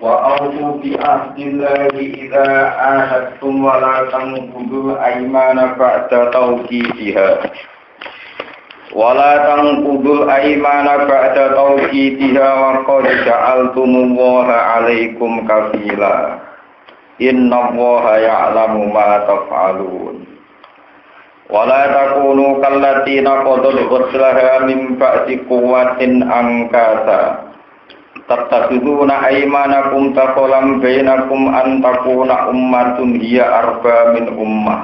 وأوفوا بعهد الله إذا عاهدتم ولا تنقضوا الأيمان بعد توكيدها وقد جعلتم الله عليكم كفيلا إن الله يعلم ما تفعلون ولا تكونوا كالتي نقضت غزلها من بعد قوة أنكاثا تتخذون أيمانكم دخلا بينكم أن تكون أمة هي أربى من أمة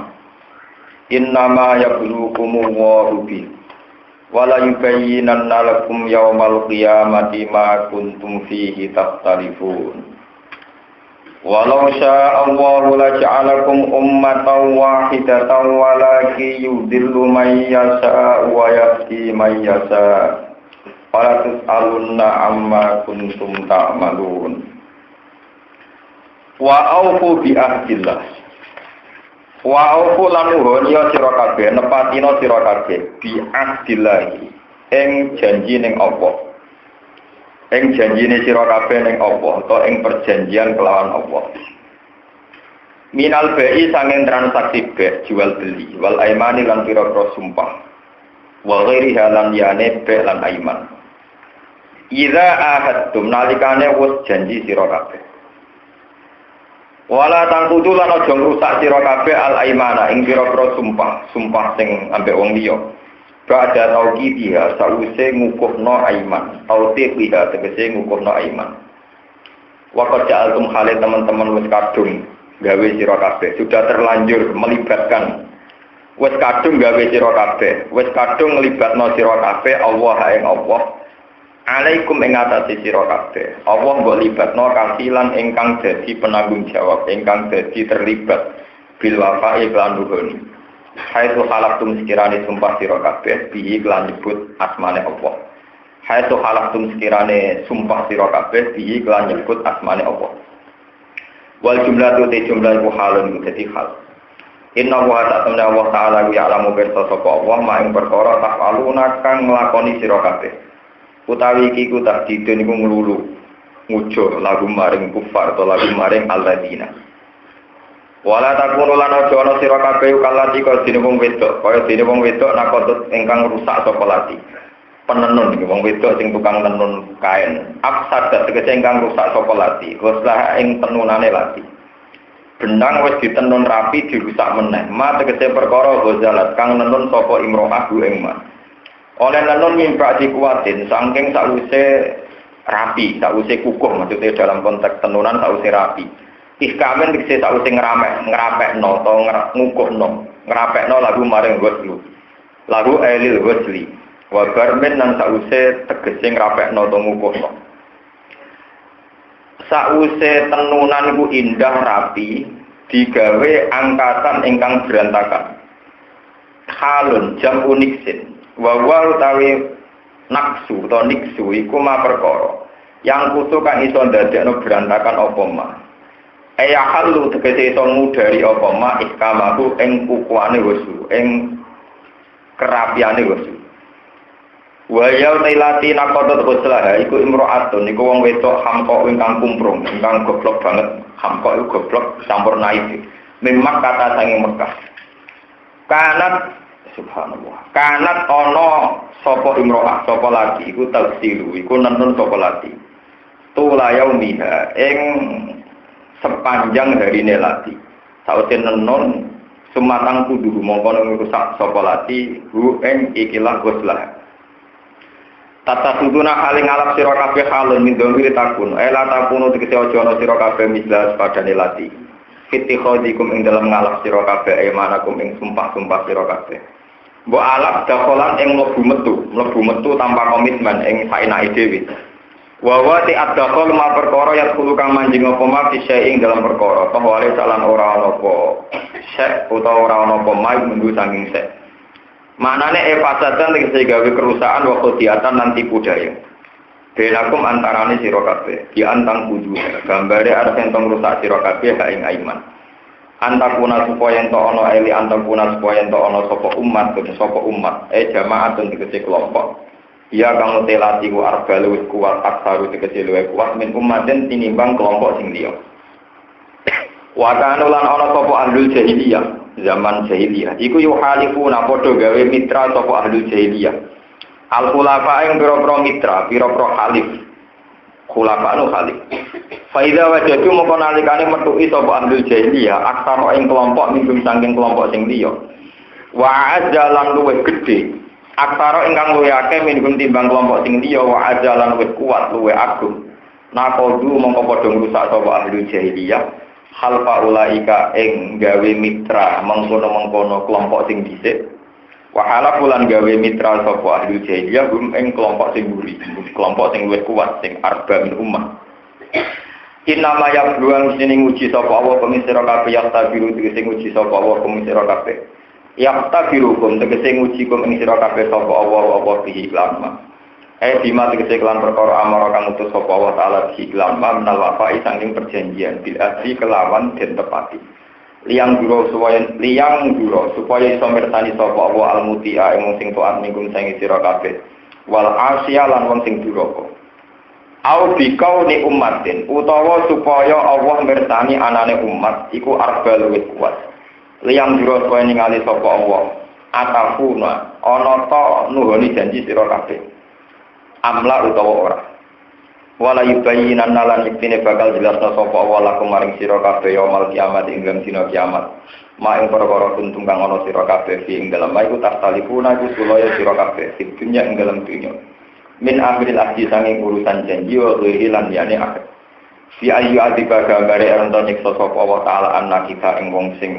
إنما يبلوكم الله به ولا يبينن لكم يوم القيامة ما كنتم فيه تختلفون ولو شاء الله لجعلكم أمة واحدة ولكن يضل من يشاء ويهدي من يشاء ولا تسألن عما كنتم تعملون وأوفوا بعهد الله وأوفوا lan nuhun sira kabeh nepatina sira kabeh bi'ahdillahi ing janji ning apa ing janjine sira kabeh ning apa utawa ing perjanjian kelawan apa minal bai sanging transaksi bai jual beli wal aimani lan pira-pira sumpah wa ghairi halan yane bai lan aiman idza ahadtum nalikane wis janji sira kabeh wala tangkudu lan aja ngrusak sira kabeh al aimana ing pira-pira sumpah sing ambek wong liya ba'da tauqidiha sawise ngukuhno aiman tauqidiha tegese ngukuhno aiman waqad ja'altum hale teman-teman wis kadung gawe sira kabeh sudah terlanjur melibatkan wis kadung gawe sira kabeh wis kadung nglibatno sira kabeh Allah ing Allah alaikum ing atase sira kabeh Allah mbok libatno kasilan ingkang dadi penanggung jawab ingkang dadi terlibat bil wafa'i lan nuhun haitsu halaftum sekirane sumpah sira kabeh bihi lan nyebut asmane Allah haitsu halaftum sekirane sumpah sira kabeh bihi lan nyebut asmane Allah wal jumlatu te jumlah iku halun dadi hal inna wa ta'ala wa ta'ala ya'lamu pirsa sapa Allah maing perkara tafaluna kang nglakoni sira kabeh utawi iki ku tak didun iku nglulu ngujo lagu maring kufar atau lagu maring alladzina wala takunu lan aja ana sira kabeh kalati kaya dene wong wedok kaya dene wong wedok nakotut ingkang rusak sapa lati penenun iki wong wedok sing tukang tenun kain afsad tegese ingkang rusak sapa lati goslah ing tenunane lati benang wis ditenun rapi dirusak meneh ma tegese perkara gozalat kang nenun sapa imro'ah ing ma oleh nenun mimpa dikuatin saking sakwise rapi sakwise kukuh maksudnya dalam konteks tenunan sakwise rapi ihkamen dikse sakwise ngrapekno to ngukuhno ngrapekno lagu maring goslu lagu elil gosli wa garmen lan sakwise tegese ngrapekno to ngukuhno sakwise tenunan iku indah rapi digawe angkatan ingkang berantakan halun jam uniksin wa utawi naksu atau niksu iku ma perkara yang kutu kang iso ndadekno berantakan apa ma ya halu tegese iso ngudari apa ma ikamaku ing kukuane wesu ing kerapiane wesu wa ya tailati naqadat ghuslah iku imro'atun iku wong wedok hamqa ingkang kumprung ingkang goblok banget hamqa iku goblok campur naif memang kata sange Mekah kanat subhanallah kanat ana sapa imro'ah sapa lagi iku tafsiru iku nenun sapa lagi tula yaumiha ing sepanjang harine lati sawise nenun sumatang kudu mongko ngrusak sapa lati hu ing ikilah goslah tata suduna haling alap sira kabeh halun min dhamiri takun ela takunu tegese aja ana sira kabeh mislas padane lati fitikhadikum ing dalam ngalap sira kabeh emanakum ing sumpah-sumpah sira kabeh mbok alap dakolan ing mlebu metu tanpa komitmen ing saenake dhewe. Wa wa ti adakol ma perkara ya kudu kang manjing apa ma bisa ing dalam perkara. Tawale salan ora ana apa sek utawa ora ana apa mai minggu saking sek. Maknane fasatan tegese gawe kerusakan wa khodiatan lan tipu daya. Benakum antarane sira kabeh, di antang kudu gambare arep entong rusak sira kabeh ha ing aiman. Antakuna supaya ento ana eli antakuna supaya ento ana sapa umat jamaatun tegese kelompok Ya kamu telati ku arbal wis kuat aksaru tegese luwih kuat min ummatin tinimbang kelompok sing liya. Wa kana lan ana sapa ahlul jahiliyah, zaman jahiliyah. Iku yo halifuna padha gawe mitra sapa ahlul jahiliyah. Al khulafa ing pira-pira mitra, pira-pira halif. Khulafa anu halif. Faida wajadu moko nalikane metuki sapa ahlul jahiliyah, aksara ing kelompok minggum saking kelompok sing liya. Wa ajalan luwih gedhe. Aksara ingkang luwih akeh minggum timbang kelompok sing liya wa ajalan luwih kuat luwih agung. Nakodu mongko padha ngrusak sapa ahlul jahiliyah. Hal faulaika ing gawe mitra mengkono-mengkono kelompok sing dhisik. Wahala bulan gawe mitra sapa ahli jahiliyah gum ing kelompok sing mburi, kelompok sing luwih kuat sing arba min ummah. Inama yang duang sini nguji sapa Allah pemisira kabeh yang tabiru tegese nguji sapa Allah pemisira kabeh. Yang tabiru kum tegese nguji kum ing sira kabeh sapa Allah apa bihi iklan. Bima tegese kelan perkara amara kang utus sapa Allah taala bihi iklan menal wafai saking perjanjian bil asli kelawan den tepati. Liang duro supaya iso mirsani sapa Allah al-muti'a ing sing taat minggu sing sira kabeh wal asya lan wong sing duraka au bikau ni ummatin utawa supaya Allah mirsani anane umat iku arbal luwih kuat liang duro supaya ningali sapa Allah atafuna ana ta nuhoni janji sira kabeh amla utawa ora wala yubayyinan lan iktine bakal jelasna sapa Allah lakum maring sira kabeh yaumul kiamat ing dalem dina kiamat. Ma ing perkara kuntung kang ana sira kabeh ing dalem iku tastalifuna iku sulaya sira kabeh ing dunya ing dalem dunya. Min amril ahdi sanging urusan janji wa ghairi lan liyane akhir. Fi ayyu adiba gambare ento nyiksa sapa Allah taala anak kita ing wong sing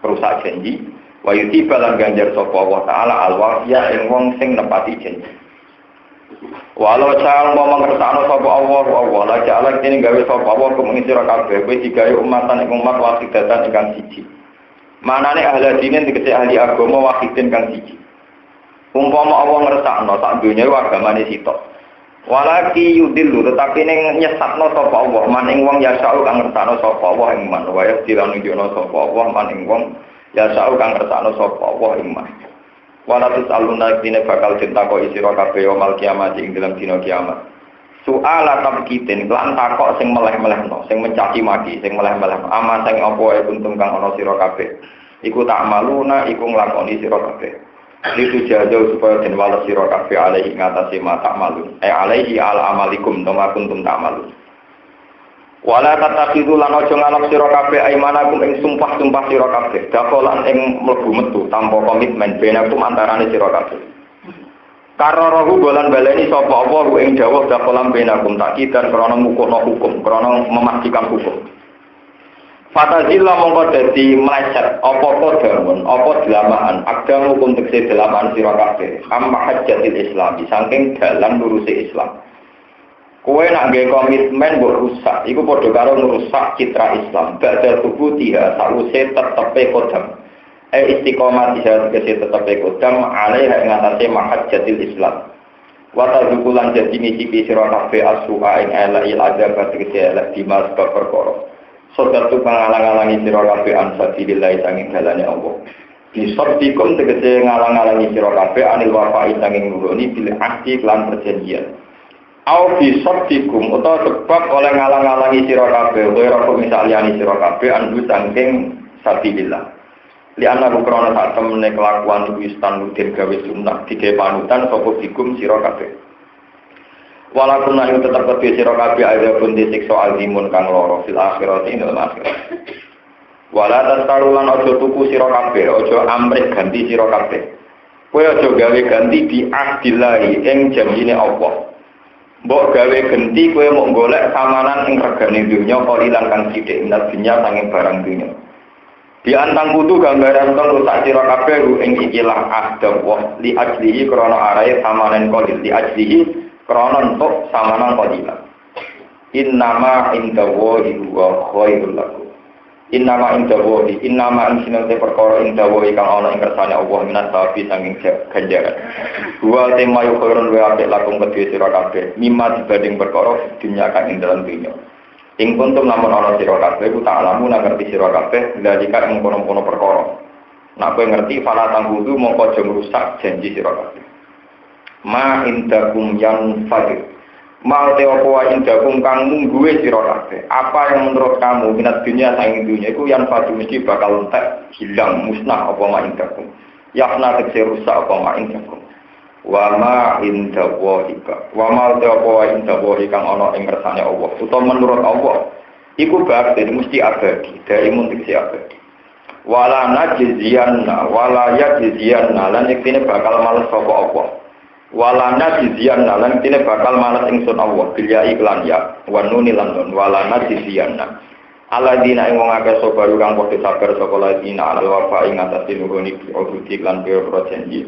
perusak janji wa yutiba lan ganjar sapa Allah taala alwafiya ing wong sing nepati janji. Walau cara mau mengertakno sapa Allah la ja'ala kene gawe sapa Allah kum ing sira kabeh kowe digawe umatan ing umat wahidatan ingkang siji. Manane ahli dine tegese ahli agama wahidin kang siji. Umpama Allah ngertakno sak donya agamane sitok. Walaki yudillu tetapi ning nyesatno sapa Allah man ing wong yasau kang ngertakno sapa Allah ing man wae dilanjutno sapa Allah man ing wong yasau kang ngertakno sapa Allah ing man. Walatus aluna dine bakal ditakok sira kabeh yaumul kiamat ing dalam dina kiamat. Soal tabkitin lan takok sing meleh-melehno, sing mencaci maki, sing meleh-meleh. Ama sing apa wae kuntum kang ana sira kabeh. Iku tak maluna iku nglakoni sira kabeh. Itu jauh supaya den wales sira kabeh alaihi ngatasi mata malun. Alaihi al amalikum tama kuntum tak malun. Wala tatakidu lan aja ngalap sira kabeh aimanakum ing sumpah-sumpah sira kabeh dakolan ing mlebu metu tanpa komitmen benakum antarane sira kabeh. Kararahu bolan baleni sapa apa ing dawuh dakolan benakum takidan krana ngukuhno hukum, krana memastikan hukum. Fatazilla mongko dadi meleset apa kodamun, apa delamaan, agama hukum tekse delamaan sira kabeh. Amma hajjatil Islami saking dalan lurusi Islam. Kowe nak nggawe komitmen mbok rusak, iku padha karo ngrusak citra Islam. Badal tubuh dia sause tetepe kodam. Istiqomah dia tegese tetepe kodam alaiha ing atase mahajjatil Islam. Wa tadzukulan jadi ngicipi sira kabeh as-su'a ing elai al-adab tegese elek dimas bab perkara. Sodatu pangalang-alangi sira kabeh ansabilillah sanging dalane Allah. Disodikum tegese ngalang-alangi sira kabeh anil wafa'i sanging nuruni bil ahdi lan perjanjian. Au bisodikum utawa sebab oleh ngalang-alangi sira kabeh ora kok misaliyani sira kabeh andu saking sabilillah li ana bukrana sak temene kelakuan wis tanudin gawe sunah digawe panutan sapa dikum sira kabeh walaupun ayo tetep kedhe sira kabeh ada pun disiksa azimun kang loro fil akhirat ing dalam akhirat wala tasarulan aja tuku sira kabeh aja amrih ganti sira kabeh kowe aja gawe ganti di ahdillahi ing janjine Allah. Mbok gawe genti kowe mok golek samanan ing regane dunya kalilan kang sithik minat dunya sanging barang dunya. Di antang kudu gambaran kang rusak sira kabeh ing ikilah ahda wa li ajlihi krana arae samanan qalil li ajlihi krana entuk samanan qalilan. Innama indallahi wa khairul lakum. Innama indallahi innama insinate perkara indallahi kang ana ing kersane Allah minat sapi sanging ganjaran. Dua tema yo khairun wa apik lakum kedhe sira kabeh mimma dibanding perkara dunya kang ing dalam dunya. Ing kuntum lamun ana sira kabeh ku tak alamu ngerti sira kabeh dalika ing kono-kono perkara. Nek kowe ngerti fala tanggudu mongko aja ngrusak janji sira kabeh. Ma indakum yang fadil. Ma te apa wae indakum kang mungguwe sira kabeh. Apa yang menurut kamu minat dunia saing dunia iku yang fadil mesti bakal entek, hilang, musnah apa ma indakum. Yafna tegese rusak apa ma indakum. Wa ma indallahi wa ma te apa wae indallahi kang ana ing kersane Allah. Utawa menurut Allah iku berarti mesti abadi, dari muntik si abadi. Wala najziyanna wala yajziyanna lan iktine bakal males sapa Allah. Wala najziyanna lan iktine bakal males ingsun Allah bil ya iklan ya wa nun lan nun wala najziyanna. Alladzina ing wong akeh sapa kang padha sabar sapa ladina alal wafa ing atase nuhuni diututi lan pira janji.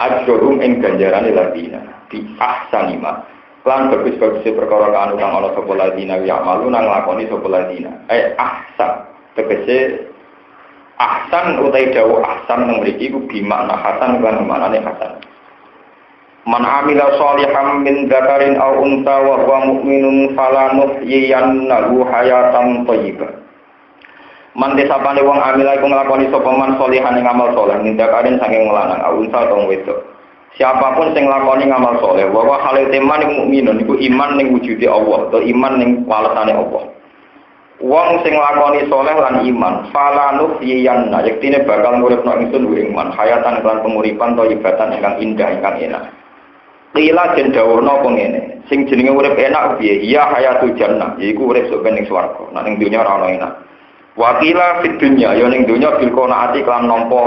Ajrum ing ganjarane ladina di ahsanima. Lan bagus-bagusé perkara kang ana sapa ladina ya malu nang lakoni sapa ladina. Ahsan tegese ahsan utai dawu ahsan nang mriki ku bimakna hasan lan maknane hasan. Man amila sholihan min dzakarin aw unta wa huwa mu'minun falanuhyiyannahu hayatan thayyibah. Man desapane wong amila iku nglakoni sapa man sholihan ing amal saleh min dzakarin saking lanang aw unta utawa wedok. Siapapun sing nglakoni ngamal saleh wa halil teman iku mukminun iku iman ning wujude Allah atau iman ning walesane Allah. Wong sing lakoni soleh lan iman, falanuf yiyanna, yektine bakal nguripno ingsun iman, hayatan lan penguripan to ibatan ingkang indah ingkang enak. Qila den dawuhna apa ngene, sing jenenge urip enak piye? Ya hayatul jannah, yaiku urip sok ning swarga, nek ning donya ora ana enak. Wa qila fid dunya, ya ning donya bil qanaati lan nampa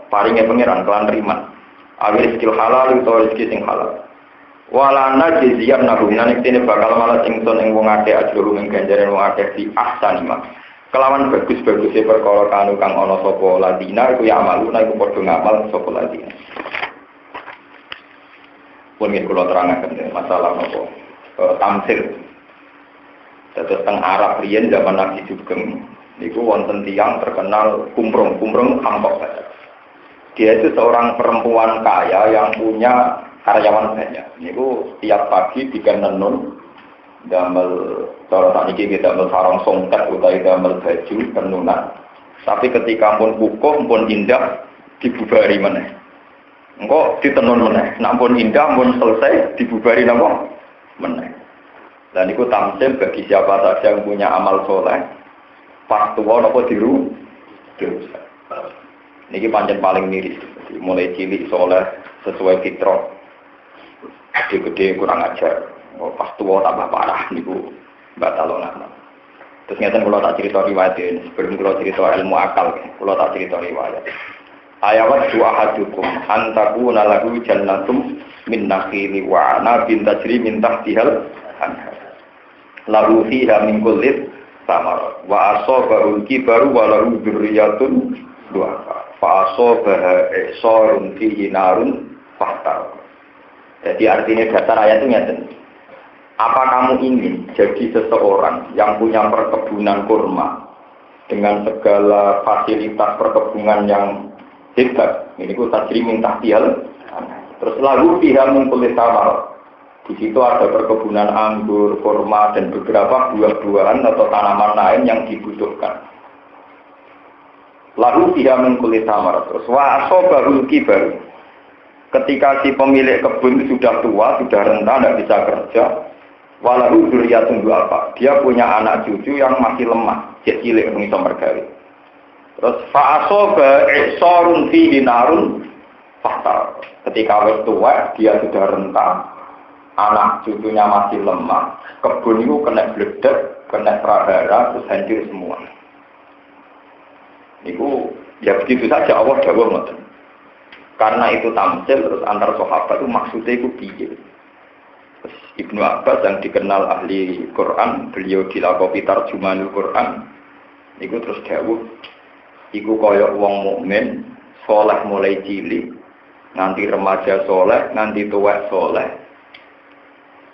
paringe pangeran lan riman. Awil skill halal utawa rezeki sing halal. Wala najziyan nahum lan iktine bakal malas ingsun ing wong akeh ajrul ing ganjaran wong akeh di ahsanima. Kelawan bagus-baguse perkara kang ana sapa ladina iku ya amaluna iku padha ngamal sapa ladina. Pun nggih kula terangaken masalah napa tamsil. Dados teng Arab riyen zaman Nabi Sugeng niku wonten tiyang terkenal kumprung kampok. Dia itu seorang perempuan kaya yang punya karyawan banyak. Niku setiap pagi bikin tenun, damel cara sakniki kita damel sarung songket utawi damel baju tenunan. Tapi ketika pun kukuh pun indah dibubari meneh. Engko ditenun meneh. Nek pun indah pun selesai dibubari napa meneh. Dan niku tamsil bagi siapa saja yang punya amal soleh, pas tuwa napa diru. Niki pancen paling miris. Mulai cilik soleh sesuai fitrah. Gede-gede kurang ajar, pas tua tambah parah niku batalonan. Terus ngeten kula tak cerita riwayat ini, sebelum kula cerita ilmu akal, kula tak cerita riwayat. Ayawat dua hadukum antakuna lahu jannatum min nakhili wa anabin tajri min tahtihal anhar. Lahu fiha min kulli samarat wa asabahu kibaru wa lahu dzurriyyatun du'afa. Fa asabaha isarun fihi narun fahtar. Jadi artinya dasar ayat itu nyata. Apa kamu ingin jadi seseorang yang punya perkebunan kurma dengan segala fasilitas perkebunan yang hebat? Ini ku tajri min tahtihal. Terus lalu pihak mengkulit samar. Di situ ada perkebunan anggur, kurma dan beberapa buah-buahan atau tanaman lain yang dibutuhkan. Lalu pihak mengkulit samar. Terus wa asobahul kibar. Ketika si pemilik kebun sudah tua, sudah renta, tidak bisa kerja, walau dzurriyyatun apa? Dia punya anak cucu yang masih lemah, cilik bisa mergawe. Terus fa'asoba isarun fihi narun fahtar. Ketika wis tua, dia sudah renta, anak cucunya masih lemah, kebun itu kena bledek, kena prahara, terus hancur semua. Itu ya begitu saja Allah dawuh ngoten. Karena itu tamsil terus antar sahabat itu maksudnya itu piye. Ibnu Abbas yang dikenal ahli Quran, beliau dilakopi tarjumanul Quran. Iku terus dawuh, iku kaya wong mukmin saleh mulai cilik, nganti remaja saleh, nganti tuwek saleh.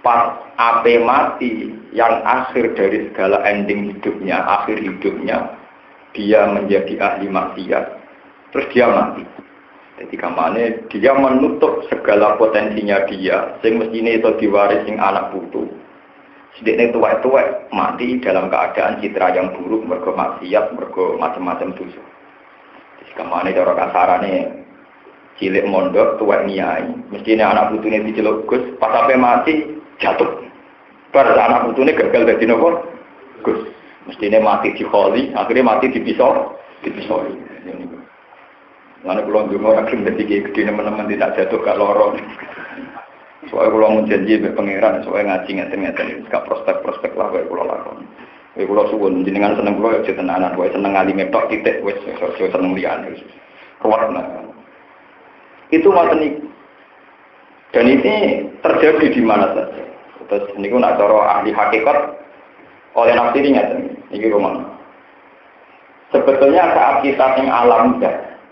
Pas ape mati yang akhir dari segala ending hidupnya, akhir hidupnya dia menjadi ahli maksiat. Terus dia mati. Jadi kamane dia menutup segala potensinya dia, sing mestine itu diwaris sing anak putu. Sedekne tuwek-tuwek mati dalam keadaan citra yang buruk, mergo maksiat, mergo macam-macam dosa. Jadi kamane cara kasarane cilik mondok tuwek niai. Mestine anak putune diceluk Gus, pas sampe mati jatuh. Bar anak putune gagal dadi napa? Gus. Mestine mati dikholi, akhirnya mati dipisah. Lalu kalau dulu akhirnya dadi gede teman-teman tidak jatuh gak loro. Soalnya kalau mau janji be pangeran, soalnya ngaji ngeten-ngeten, gak prospek lah kayak kalau lakon. Kayak kalau suwun jenengan seneng kalau aja tenanan, wae seneng ngali metok titik, wes seneng liane. Ruwet nah. Itu ngoten niku. Dan ini terjadi di mana saja. Terus niku nak cara ahli hakikat oleh nafsiri ngeten. Iki rumah. Sebetulnya saat kita yang alam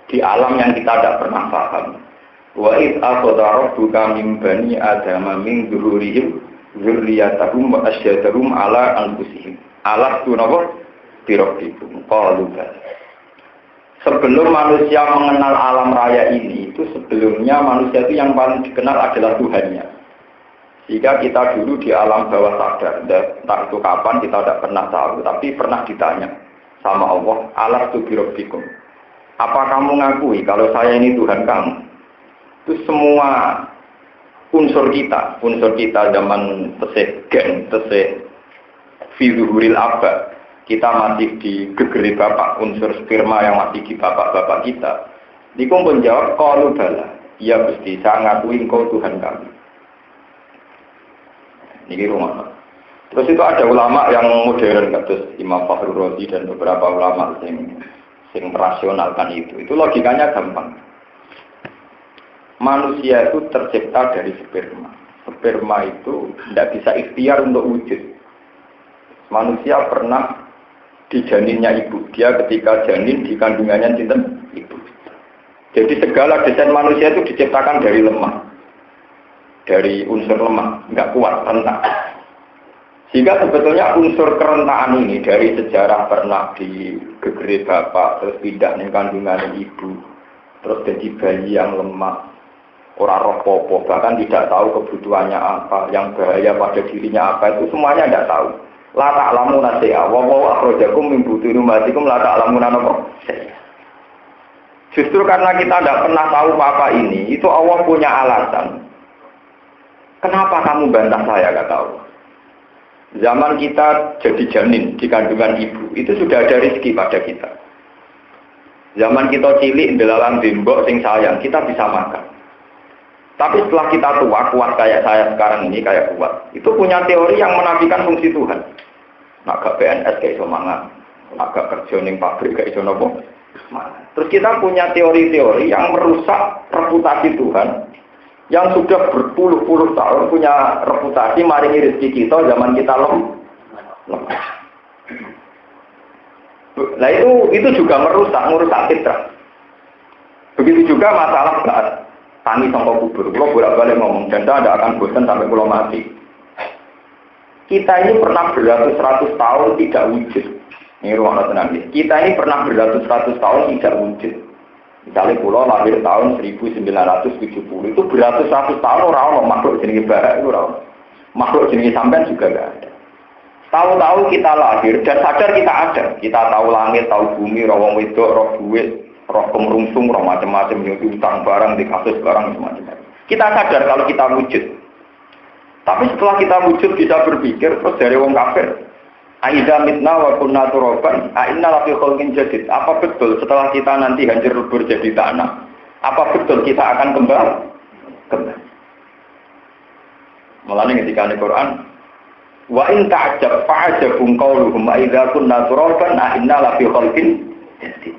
di alam yang kita tidak pernah paham. Wa id akhadha rabbuka min bani adama min dzurriyyihim dzurriyyatahum wa asyhadahum ala anfusihim. Alas tunapa birabbikum qalu. Sebelum manusia mengenal alam raya ini, itu sebelumnya manusia itu yang paling dikenal adalah Tuhannya. Jika kita dulu di alam bawah sadar, entah itu kapan kita tidak pernah tahu, tapi pernah ditanya sama Allah, alastu birabbikum. Apa kamu ngakui kalau saya ini Tuhan kamu? Itu semua unsur kita zaman tesih gen, tesih fi zuhuril abad. Kita masih di gegeri bapak, unsur sperma yang masih di bapak-bapak kita. Niku pun jawab, qalu bala. Iya Gusti, saya ngakui engkau Tuhan kami. Ini rumah. Terus itu ada ulama yang modern, kados Imam Fakhrul Razi dan beberapa ulama yang merasionalkan itu. Itu logikanya gampang. Manusia itu tercipta dari sperma. Sperma itu tidak bisa ikhtiar untuk wujud. Manusia pernah di janinnya ibu. Dia ketika janin di kandungannya cinten ibu. Jadi segala desain manusia itu diciptakan dari lemah. Dari unsur lemah, nggak kuat, rentan. Sehingga sebetulnya unsur kerentaan ini dari sejarah pernah digegeri bapak, terus pindah di kandungan ibu, terus jadi bayi yang lemah, orang roh popo, bahkan tidak tahu kebutuhannya apa, yang bahaya pada dirinya apa, itu semuanya tidak tahu. La ta'lamuna syai'a wa huwa akhrajakum min butuni ummatikum la ta'lamuna apa. Justru karena kita tidak pernah tahu apa ini, itu Allah punya alasan. Kenapa kamu bantah saya, kata Allah? Zaman kita jadi janin di kandungan ibu, itu sudah ada rezeki pada kita. Zaman kita cilik, delalang tembok sing sayang, kita bisa makan. Tapi setelah kita tua, kuat kayak saya sekarang ini, kayak kuat. Itu punya teori yang menafikan fungsi Tuhan. Nak gak PNS kayak iso mangan, nak gak kerja ning pabrik kayak iso nopo. Terus kita punya teori-teori yang merusak reputasi Tuhan, yang sudah berpuluh-puluh tahun punya reputasi maringi rezeki kita zaman kita lemah. Nah itu juga merusak fitrah. Begitu juga masalah saat tani sangka kubur. Kalau bolak-balik ngomong, dan saya tidak akan bosan sampai pulau mati. Kita ini pernah beratus-ratus tahun tidak wujud. Ini ruang tenang. Kita ini pernah beratus-ratus tahun tidak wujud. Misalnya pulau lahir tahun 1970, itu beratus-ratus tahun orang makhluk jenis barat itu orang. Makhluk jenis sampean juga enggak ada. Tahu-tahu kita lahir dan sadar kita ada. Kita tahu langit, tahu bumi, roh wedok, roh duit, roh kemerungsung, roh macam-macam, nyuti utang barang, di kasus barang, macam-macam. Kita sadar kalau kita wujud. Tapi setelah kita wujud bisa berpikir, terus dari wong kafir, Aida mitna wa kunna turaban, inna lafi khalqin jadid. Apa betul setelah kita nanti hancur lebur jadi tanah? Apa betul kita akan kembali? Mulane ketika di Quran, wa in ta'jab fa'ajabun qauluhum aida kunna turaban, inna lafi khalqin jadid.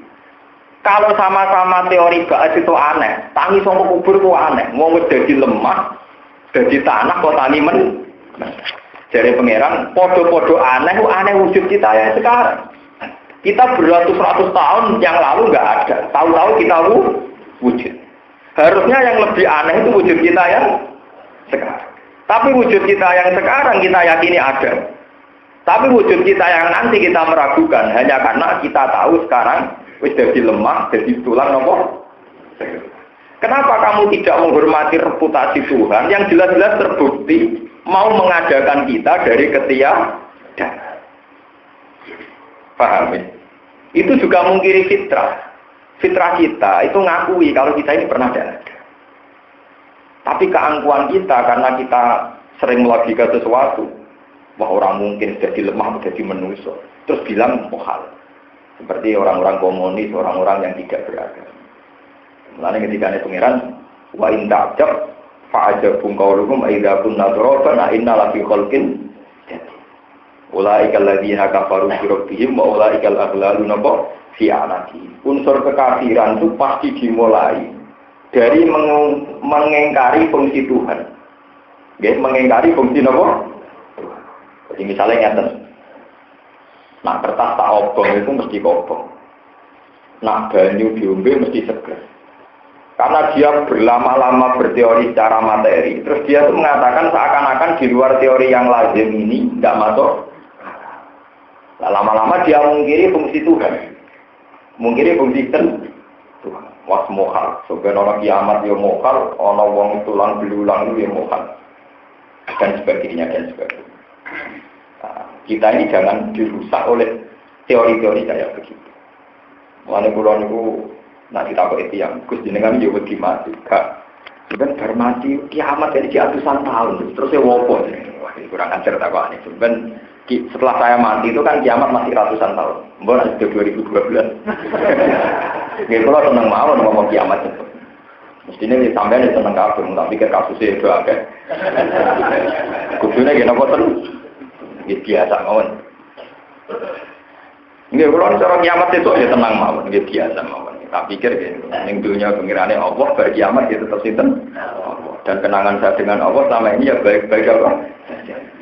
Kalau sama-sama teori gaas itu aneh, tangi sama kubur itu aneh. Mau jadi lemah, jadi tanah kok tani men. Dari pangeran, podo-podo aneh wujud kita yang sekarang. Kita beratus-ratus tahun yang lalu nggak ada. Tahu-tahu kita wujud. Harusnya yang lebih aneh itu wujud kita yang sekarang. Tapi wujud kita yang sekarang kita yakini ada. Tapi wujud kita yang nanti kita meragukan hanya karena kita tahu sekarang wis jadi lemah, jadi tulang nopo. Kenapa kamu tidak menghormati reputasi Tuhan yang jelas-jelas terbukti mau mengadakan kita dari ketiadaan? Paham ya? Itu juga mungkiri fitrah. Fitrah kita itu ngakui kalau kita ini pernah ada. Tapi keangkuhan kita karena kita sering melogika sesuatu, wah orang mungkin jadi lemah, jadi manusia, terus bilang mukhal. Seperti orang-orang komunis, orang-orang yang tidak beragama. Mulanya ketika ada pengiran, wa in ta'jab fa'ajabum qauluhum aidza kunna turaban inna la fi khalqin jadid. Ulaikal ladzina kafaru bi rabbihim wa ulaikal aghlalu napa fi anaqi. Unsur kekafiran itu pasti dimulai dari mengingkari fungsi Tuhan. Nggih, mengingkari fungsi napa? Jadi misalnya ngeten. Nah, kertas tak obong itu mesti kobong. Nah, banyu diombe mesti seger. Karena dia berlama-lama berteori secara materi, terus dia tuh mengatakan seakan-akan di luar teori yang lazim ini tidak masuk. Nah, lama-lama dia mengkiri fungsi Tuhan, mengkiri fungsi Tuhan. Was mohal, sebenarnya orang kiamat dia mohal, orang wong tulang belulang dia mohal, dan sebagainya dan sebagainya. Nah, kita ini jangan dirusak oleh teori-teori kayak begitu. Mulane kula niku nah kita kok itu yang Gus jenengan yo wedi mati. Gak. Sebenarnya bar mati kiamat jadi ratusan tahun. Terus ya wopo. Wah, kurang ajar takokane. Sebenarnya setelah saya mati itu kan kiamat masih ratusan tahun. Mbok sudah 2012. Nggih kula seneng mawon ngomong kiamat itu. Mestine nek sampeyan seneng kabeh, tak pikir kasusnya itu akeh. Kudune nggih napa terus? Nggih biasa mawon. Nggih kula cara kiamat itu ya tenang mawon, nggih biasa mawon. Tak pikir ning dunia pengirane Allah bar kiamat itu tetep sinten Allah. Dan kenangan saya dengan Allah selama ini ya baik-baik apa.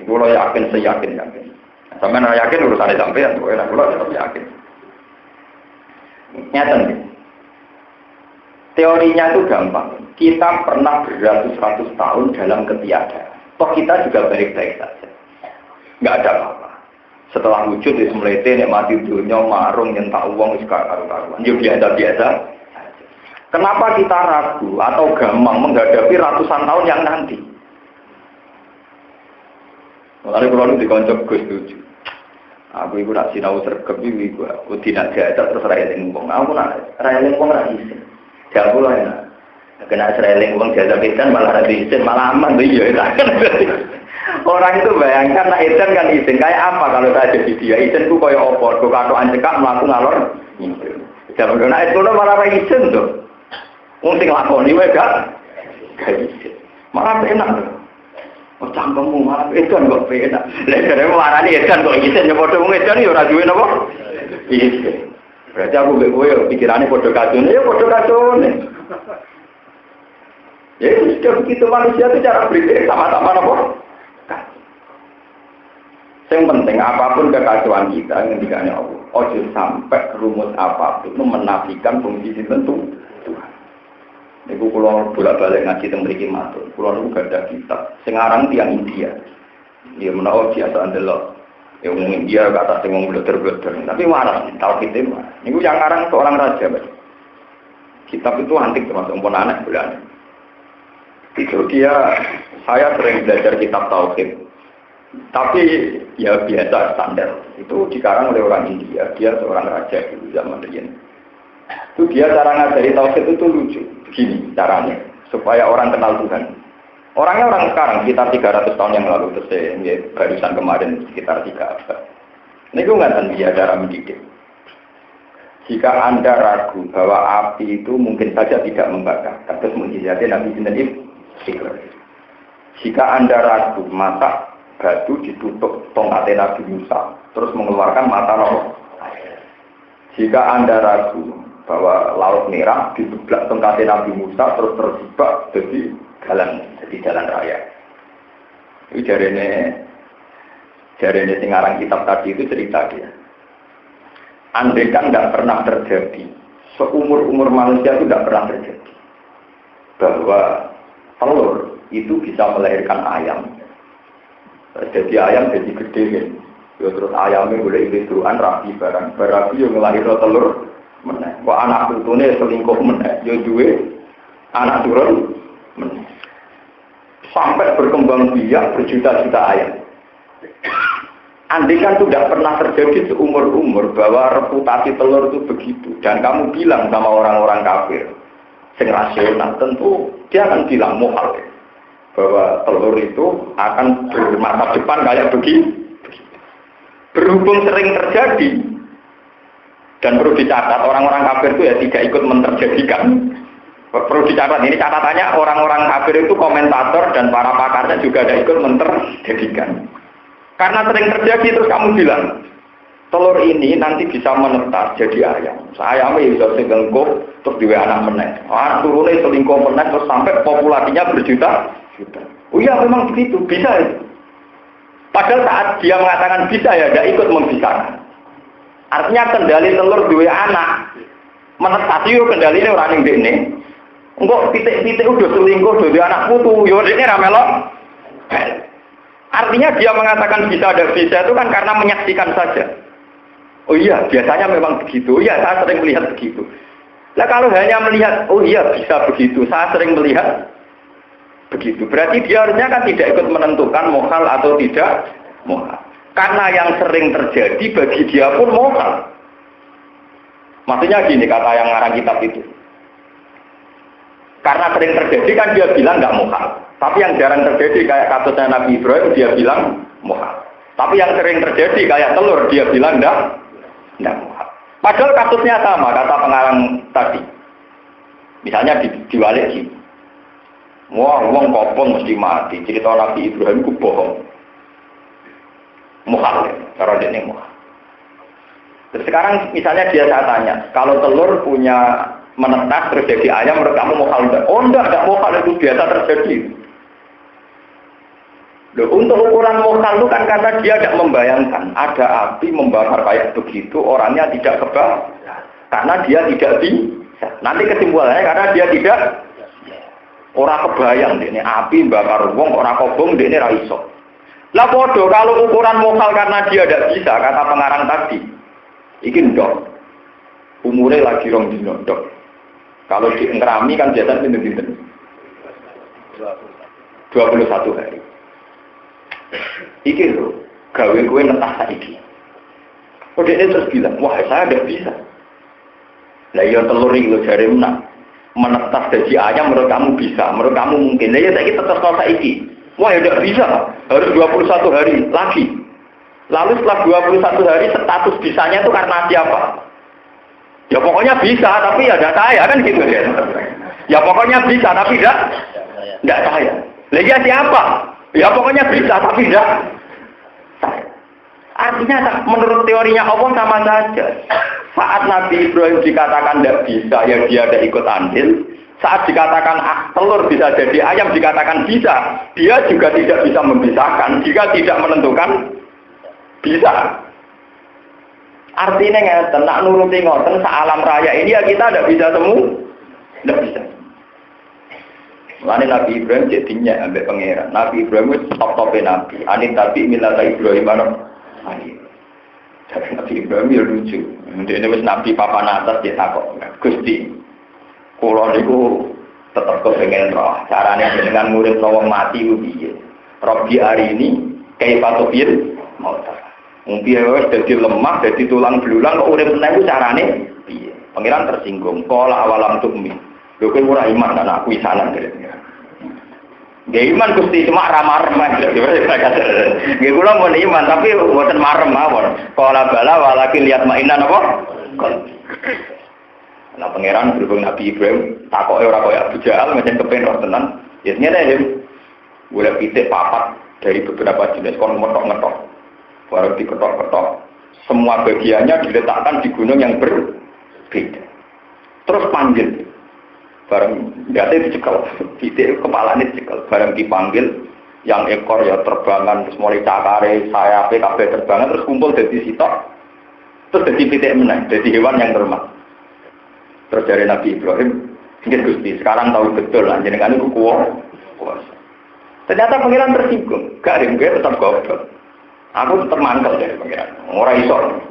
Kula yakin seyakin. Sampeyan ora yakin urusane sampeyan, kula tetep yakin. Nyata. Teorinya itu gampang. Kita pernah beratus-ratus tahun dalam ketiadaan. Toh kita juga baik-baik saja. Nggak ada apa-apa. Setelah wujud di semlete, nek mati dunia, marung, nyentak uang, karu-karuan. Ya biasa-biasa. Kenapa kita ragu atau gampang menghadapi ratusan tahun yang nanti? Mulai kalau itu dikoncok Gus lucu. Aku ibu nak sinau sergap ibu, aku tidak jajak terus raya lingkong. Aku nak raya lingkong raya isin. Gak boleh nak. Kena raya lingkong jajak isin malah raya isin, malah aman tuh iya. Orang itu bayangkan nak isin kan isin. Kayak apa kalau saya jadi dia? Isin itu kayak opor. Kau katoan cekak melaku ngalor. Jangan nak isin malah raya isin tuh. Mungkin lakoni gak isin. Malah enak tuh. Oh cangkemmu malah edan kok enak. Lek dhewe warani edan kok isin ya padha wong edan ya ora duwe napa? Isin. Berarti aku mbek kowe pikirane padha kacone ya padha kacone. Ya itu begitu manusia itu cara berpikir sama-sama napa? Yang penting apapun kekacauan kita ngendikane Allah. Ojo sampai rumus apapun menafikan fungsi tertentu Tuhan. Iku kula bolak-balik ngaji teng mriki matur. Kula niku gadah kitab sing aran tiyang India. Ya menawa biasa ndelok. Ya wong India kata sing wong bleter-bleter. Tapi waras tauhid itu. Niku yang aran seorang raja, Pak. Kitab itu antik termasuk pun anak bulan. Di Turkiya saya sering belajar kitab tauhid. Tapi ya biasa standar. Itu dikarang oleh orang India. Dia seorang raja di zaman dulu. Itu dia cara ngajari tauhid itu lucu. Begini caranya, supaya orang kenal Tuhan. Orangnya orang sekarang, sekitar 300 tahun yang lalu, terus barusan kemarin sekitar 3 abad. Ini gue nggak dia cara mendidik. Jika Anda ragu bahwa api itu mungkin saja tidak membakar, terus mujizatnya Nabi Sinten Jika Anda ragu, mata batu ditutup tongkatnya Nabi Musa, terus mengeluarkan mata roh. Jika Anda ragu bahwa laut merah di sebelah tongkatnya Nabi Musa terus terjebak jadi jalan raya. Itu jarene singarang kitab tadi itu cerita dia. Andai kan tidak pernah terjadi, seumur-umur manusia itu tidak pernah terjadi bahwa telur itu bisa melahirkan ayam. Jadi ayam jadi gede kan. Ya, terus ayamnya boleh indukan rapi barang yang melahirkan telur. Meneh, kok anak putune selingkuh meneh, yo duwe anak turun meneh. Sampai berkembang biak berjuta-juta ayam. Andai kan itu tidak pernah terjadi seumur-umur bahwa reputasi telur itu begitu, dan kamu bilang sama orang-orang kafir, sing rasional, tentu dia akan bilang muhal bahwa telur itu akan bermasa depan kayak begini. Berhubung sering terjadi, dan perlu dicatat orang-orang kafir itu ya tidak ikut menterjadikan. Perlu dicatat, ini catatannya orang-orang kafir itu komentator dan para pakarnya juga tidak ikut menterjadikan. Karena sering terjadi terus kamu bilang telur ini nanti bisa menetas jadi ayam. Ayamnya bisa selingkuh terus dua anak meneh. Turunnya selingkuh meneh terus sampai populasinya berjuta-juta. Oh iya memang begitu, bisa itu. Padahal saat dia mengatakan bisa ya tidak ikut membisarkan. Artinya kendali telur dua anak menetas itu kendalinya orang yang ini. Enggak titik-titik udah selingkuh dua anak putu, yo ini ramelok. Artinya dia mengatakan bisa ada bisa itu kan karena menyaksikan saja. Oh iya, biasanya memang begitu. Oh iya, saya sering melihat begitu. Nah kalau hanya melihat, oh iya bisa begitu, saya sering melihat begitu. Berarti dia harusnya kan tidak ikut menentukan mohal atau tidak mohal. Karena yang sering terjadi bagi dia pun mohal. Maksudnya gini kata yang ngarang kitab itu. Karena sering terjadi kan dia bilang nggak mohal. Tapi yang jarang terjadi kayak kasusnya Nabi Ibrahim dia bilang mohal. Tapi yang sering terjadi kayak telur dia bilang enggak mohal. Padahal kasusnya sama kata pengarang tadi. Misalnya diwalik gini. Wah, wong kopong mesti mati. Cerita Nabi Ibrahim itu bohong. Mohal ya, cara dia ini mohal. Terus sekarang misalnya dia saya tanya, kalau telur punya menetas terus jadi ayam menurut kamu mohal enggak? Oh enggak mohal, itu biasa terjadi. Loh, untuk ukuran mohal itu kan karena dia tidak membayangkan ada api membakar kayak begitu orangnya tidak kebal karena dia tidak bisa. Nanti kesimpulannya karena dia tidak orang kebayang ini api bakar wong orang kobong ini raiso. Lah podo kalau ukuran mohal karena dia tidak bisa kata pengarang tadi. Iki ndok. Umurnya lagi rong dino ndok. Kalau di ngerami kan biasanya pinter-pinter. 21 hari. Iki lho, gawe kowe netah saiki. Oh dia terus bilang, wah saya tidak bisa. Lah iya telur iki lho jare menetas jadi ayam menurut kamu bisa, menurut kamu mungkin. Lah ya saiki tetep saiki. Wah ya tidak bisa, harus 21 hari lagi. Lalu setelah 21 hari status bisanya itu karena siapa? Ya pokoknya bisa, tapi ya tidak saya kan gitu ya. Ya pokoknya bisa, tapi tidak saya. Lah ya siapa? Ya pokoknya bisa, tapi tidak saya. Artinya menurut teorinya Allah sama saja. Saat Nabi Ibrahim dikatakan tidak bisa, ya dia ada ikut andil. Saat dikatakan telur bisa jadi ayam, dikatakan bisa, dia juga tidak bisa memisahkan. Jika tidak menentukan, bisa. Artinya ngeten, nak nuruti ngoten sealam raya ini ya kita tidak bisa semua, tidak bisa. Mulane Nabi Ibrahim jadinya ambek pangeran. Nabi Ibrahim itu top-topnya Nabi. Anin tapi milata Ibrahim mana? Nabi Ibrahim ya lucu. Dia wis Nabi papan atas dia takut. Gusti, kula niku tetep kepengen roh. Carane dengan murid wong mati ku piye? Robi hari ini kaifa tufil maut. Mungkin wis dadi lemah, dadi tulang belulang kok urip meneh ku carane piye? Pangeran tersinggung. Qala awalam tu'min. Lho kowe ora iman kan aku isanan dari pengiran. Nggih iman Gusti cuma ramah-ramah. Nggih kula mun iman tapi mboten marem mawon. Qala bala walakin lihat mainan apa? Nah pangeran berhubung Nabi Ibrahim takoke ora kaya Abu Jahal macam kepen roh tenan. Ya nyene ya. Golek pitik papat dari beberapa jenis kon ngetok-ngetok. Baru diketok-ketok. Semua bagiannya diletakkan di gunung yang berbeda. Terus panggil. Barang gate dicekal, titik kepalanya dicekal. Barang dipanggil, yang ekor ya terbangan, terus mulai cakare, sayape kabeh terbangan, terus kumpul dari sitok, terus jadi titik menang, jadi hewan yang normal. Terus dari Nabi Ibrahim, mungkin Gusti, sekarang tahu betul, jenengan itu kuasa. Ternyata pangeran tersinggung, gak ada gue tetap goblok. Aku tetap mangkel dari pangeran, orang isor.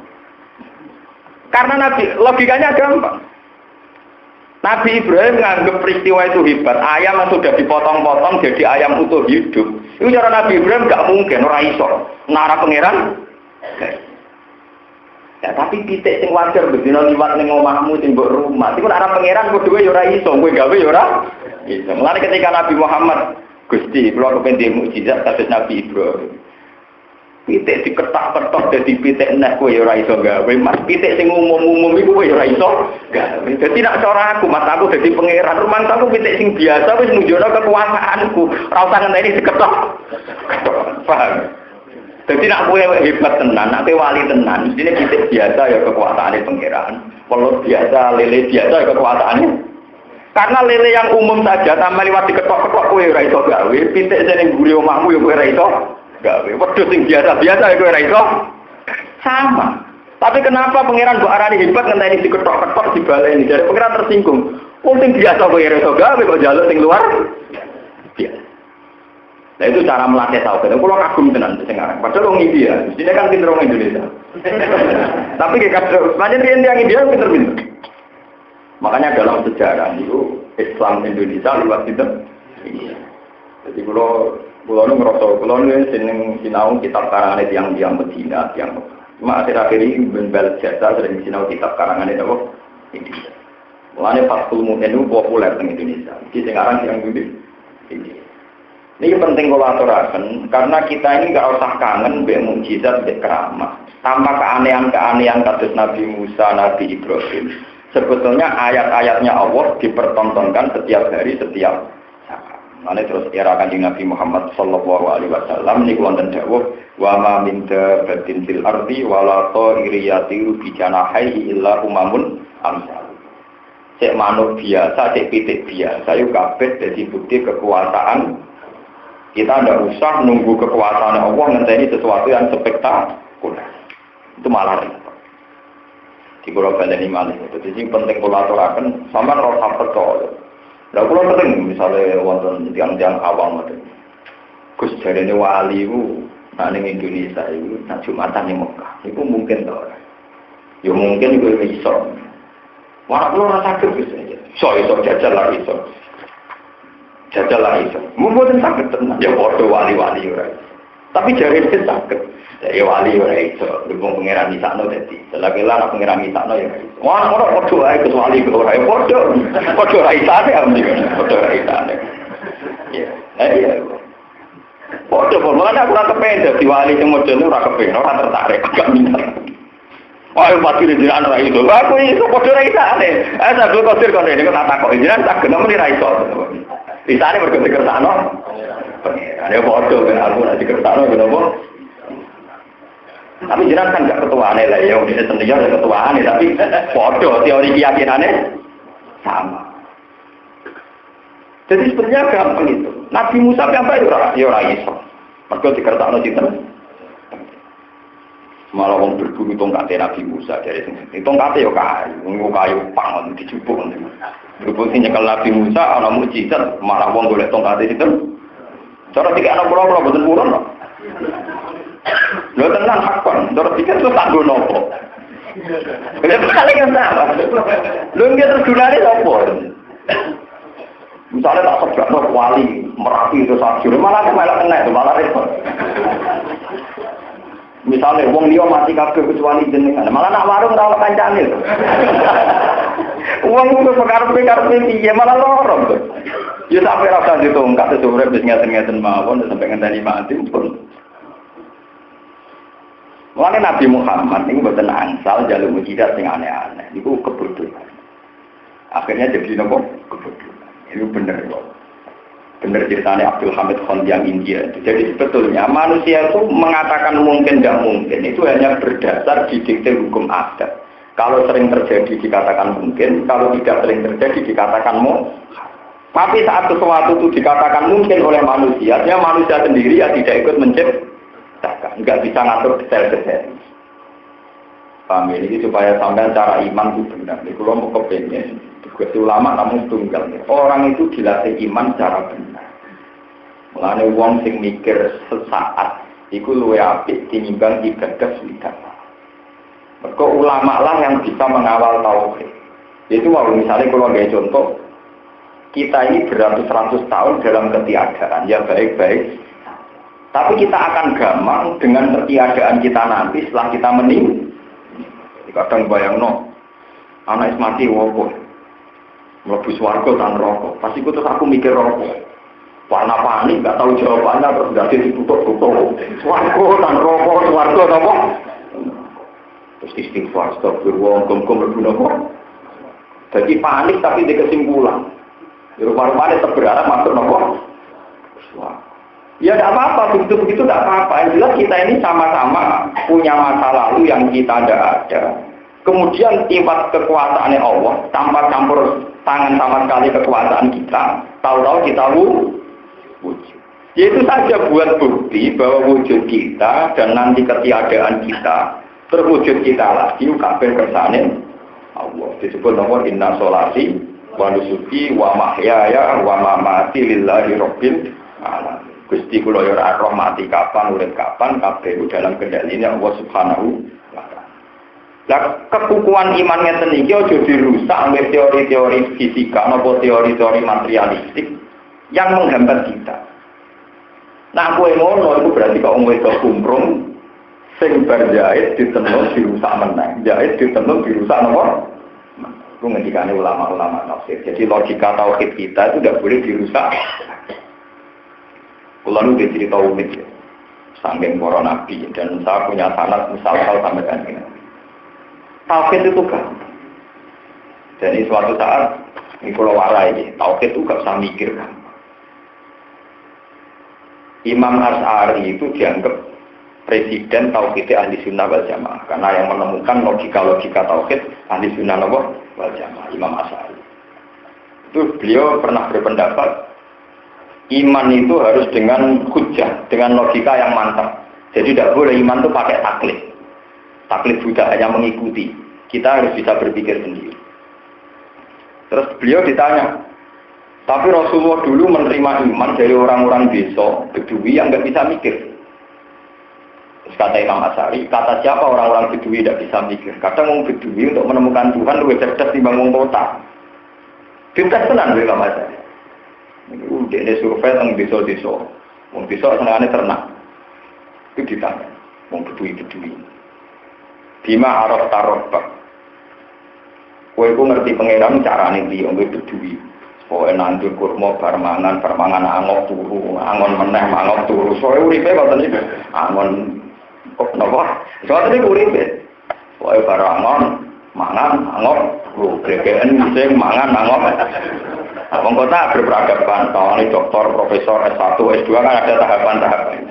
Karena Nabi, logikanya gampang. Nabi Ibrahim menganggap peristiwa itu hebat. Ayam yang sudah dipotong-potong jadi ayam utuh hidup. Itu cara Nabi Ibrahim gak mungkin, ora iso. Nara pangeran Ya tapi pitik sing wajar bedino liwat ning omahmu sing mbok rumah. Iku arep pangeran kudu ya ora iso, kowe gawe ya ora iso. Mulane ketika Nabi Muhammad Gusti, kula kepen mukjizat kados Nabi Ibrahim. Pitik diketak-ketok dadi pitik nek kowe ya ora iso gawe. Mas pitik sing umum-umum iku kowe ya ora iso gawe. Dadi nek cara aku, Mas aku dadi pangeran, rumangsaku pitik sing biasa wis nunjukno kekuasaanku. Ora usah ngenteni diketok. Paham? Jadi nak kowe hebat tenan, nak kowe wali tenan, mestine pitik biasa ya kekuasaane pangeran. Pelur biasa, lele biasa ya kekuasaane. Karena lele yang umum saja tambah liwat diketok-ketok kowe ora iso gawe, pitik sing ngguri omahmu ya kowe ora iso gawe. Wedhus sing biasa-biasa ya kowe ora iso. Sama. Tapi kenapa pangeran mbok arani hebat ngenteni diketok-ketok dibaleni? Dari pangeran tersinggung. Wong sing biasa kowe ora iso gawe kok njaluk sing luar biasa. Nah itu cara melatih tauhid. Kalau kagum tenan sekarang. Padahal orang India, di sini kan pinter orang Indonesia. Tapi kayak macam yang India pinter-pinter. Makanya dalam sejarah itu Islam Indonesia lewat itu. Jadi kalau nu ngerasa, kalau nu seneng sinau kitab karangan yang Medina, yang cuma akhir-akhir ini berbalik jasa sering sinau kitab karangan itu Indonesia. Mulanya Fathul Mu'in itu populer di Indonesia. Jadi sekarang yang gede India. Ini penting kalau aturakan, karena kita ini nggak usah kangen be mukjizat be keramat. Tanpa keanehan-keanehan kasus Nabi Musa, Nabi Ibrahim. Sebetulnya ayat-ayatnya Allah dipertontonkan setiap hari, setiap saat. Nanti terus era Kanjeng Nabi Muhammad Sallallahu Alaihi Wasallam ini wonten dawuh wa ma min dabbatin fil ardi wala ta'iriyati bi janahihi illa umamun amsal. Cek manuk biasa, cek pitik biasa, yuk kabeh dadi bukti kekuasaan. Kita tidak usah nunggu kekuasaan Allah ngenteni sesuatu yang spektakuler. Itu malah repot. Di pulau baleni malih. Jadi penting kolaborasikan sama rasa percaya. Lah kula penting misalnya wonten tiang-tiang awam ngoten. Gus jarene wali iku nang Indonesia iku nak Jumatan ning Mekah. Iku mungkin to ora. Ya mungkin iku iso. Wah kula ora saged Gus. Iso jajal lah iso. Jajal lah itu, mungkin sakit tenang. Ya bodoh wali-wali ora. Tapi jari itu sakit. Ya wali ora itu. Dukung pangeran di sana jadi. Selagi lah pangeran di sana ya. Wah orang bodoh aja kecuali ora. Bodoh, bodoh ora isane ambil. Bodoh ora isane. Ya, iya. Bodoh, malah aku ora kepen dadi wali sing model ora kepen, ora tertarik, agak minat. Wah, pasti jenengan ora itu. Aku iso bodoh ora isane. Sabtu kosir kok ini kok tak kok jenengan tak kenapa ora iso. Di sana berkutik kersano, ada bodoh kan aku nanti kersano kenapa? Tapi jenengan kan gak ketuaan lah ya, udah sendiri ada ketuaan tapi bodoh teori keyakinannya sama. Jadi sebenarnya gampang itu. Nabi Musa apa ya ora iso. Mergo dikersano sinten? Malah wong berburu tongkate Nabi Musa dari sini. Tongkate yo kayu pang dijupuk. Berhubung sing nyekel Nabi Musa ana mukjizat malah wong golek tongkate sinten. Cara tiga anak kula boten purun kok. Lho tenan hakon, cara tiga itu tak nggo nopo. Lha kali kan sama. Lho nggih terus gunane opo? Misalnya tak sebrak wali Merapi itu sajur malah kena itu malah repot. Misalnya wong liya mati kabeh kecuali jenengan. Malah nak warung ora ono kancane. Wong itu karepe piye malah lorong. Ya sampe rasa ditongkat sore wis ngeten-ngeten mawon sampai ngenteni mati pun. Mulane Nabi Muhammad niku mboten angsal njaluk mujizat sing aneh-aneh. Niku kebodohan. Akhirnya jadi nopo? Kebodohan. Itu bener kok. Benar ceritanya Abdul Hamid Khan yang India. Jadi sebetulnya manusia itu mengatakan mungkin tidak mungkin itu hanya berdasar didikte hukum adat. Kalau sering terjadi dikatakan mungkin, kalau tidak sering terjadi dikatakan mau. Tapi saat sesuatu itu dikatakan mungkin oleh manusia, dia manusia sendiri ya tidak ikut menciptakan, nggak bisa ngatur detail-detail. Paham ini supaya sampai cara iman itu benar. Ini kalau mau kepengen. Tugas ulama namun tunggal. Orang itu dilatih iman secara benar. Mulane wong sing mikir sesaat iku luwih apik tinimbang ibadah swidak. Mergo ulama lah yang bisa mengawal tauhid. Itu kalau misalnya kalau nggak contoh, kita ini beratus-ratus tahun dalam ketiadaan, ya baik-baik. Tapi kita akan gampang dengan ketiadaan kita nanti setelah kita meninggal. Kadang bayangno, anak mati wopo, mlebu swarga tan rokok. Pas iku terus aku mikir rokok. Warna panik, nggak tahu jawabannya, terus ganti ditutup-tutup. Swarga tan rokok, swarga apa? Terus istighfar, astagfirullah, gom-gom mlebu napa? Jadi panik tapi di kesimpulan. Rupa-rupanya berharap masuk napa? Ya tidak apa-apa, begitu tidak apa-apa. Yang jelas kita ini sama-sama punya masa lalu yang kita tidak ada. Kemudian sifat kekuasaannya Allah tanpa campur tangan sama sekali kekuasaan kita, tahu-tahu kita wujud. Yaitu saja buat bukti bahwa wujud kita dan nanti ketiadaan kita terwujud kita lagi kabeh kersane Allah. Disebut nomor inna sholati wa nusuki wa mahyaya wa mamati lillahi rabbil alamin. Gusti kula yo ora roh mati kapan urip kapan kabeh dalam kendalinya Allah Subhanahu wa taala. Lah kekukuhan iman ngeten iki aja dirusak oleh teori-teori fisika maupun teori-teori materialistik yang menghambat kita. Nah, kowe ngono itu berarti kok wong wedok kumprung sing bar jahit ditenun dirusak meneh. Jahit ditenun dirusak napa? Itu ngendikane ulama-ulama tafsir. Jadi logika tauhid kita itu tidak boleh dirusak. Kalau nu cerita unik ya, saking para nabi dan saya punya sanad misal-misal sampai kan ini. Tauhid itu gampang. Jadi suatu saat ini kalau warai, tauhid itu gak usah mikir kan. Imam Asy'ari itu dianggap presiden tauhid ahli sunnah wal jamaah karena yang menemukan logika-logika tauhid ahli sunnah wal jamaah Imam Asy'ari. Itu beliau pernah berpendapat iman itu harus dengan hujjah, dengan logika yang mantap. Jadi tidak boleh iman itu pakai taklid. Taklid budak hanya mengikuti. Kita harus bisa berpikir sendiri. Terus beliau ditanya, tapi Rasulullah dulu menerima iman dari orang-orang desa, Bedui yang nggak bisa mikir. Terus kata Imam Asy'ari, kata siapa orang-orang Bedui tidak bisa mikir? Kadang orang Bedui untuk menemukan Tuhan lebih cerdas dibanding kota. Pintar tenan Imam Asy'ari. Ini survei tentang desa-desa. Wong desa senengane ternak. Itu ditanya, wong Bedui. Bima araf tarobak. Kowe ku ngerti pangeran carane piye wong Bedui. Pokoke nandur kurma permangan angok turu, angon meneh mangok turu. Soale uripe ngoten iki. Angon kok napa? Soale iki uripe. Pokoke barangon mangan angok turu. Gregeken sing mangan angok. Wong kota berperadaban, tawani doktor, profesor, S1, S2 kan ada tahapan-tahapan.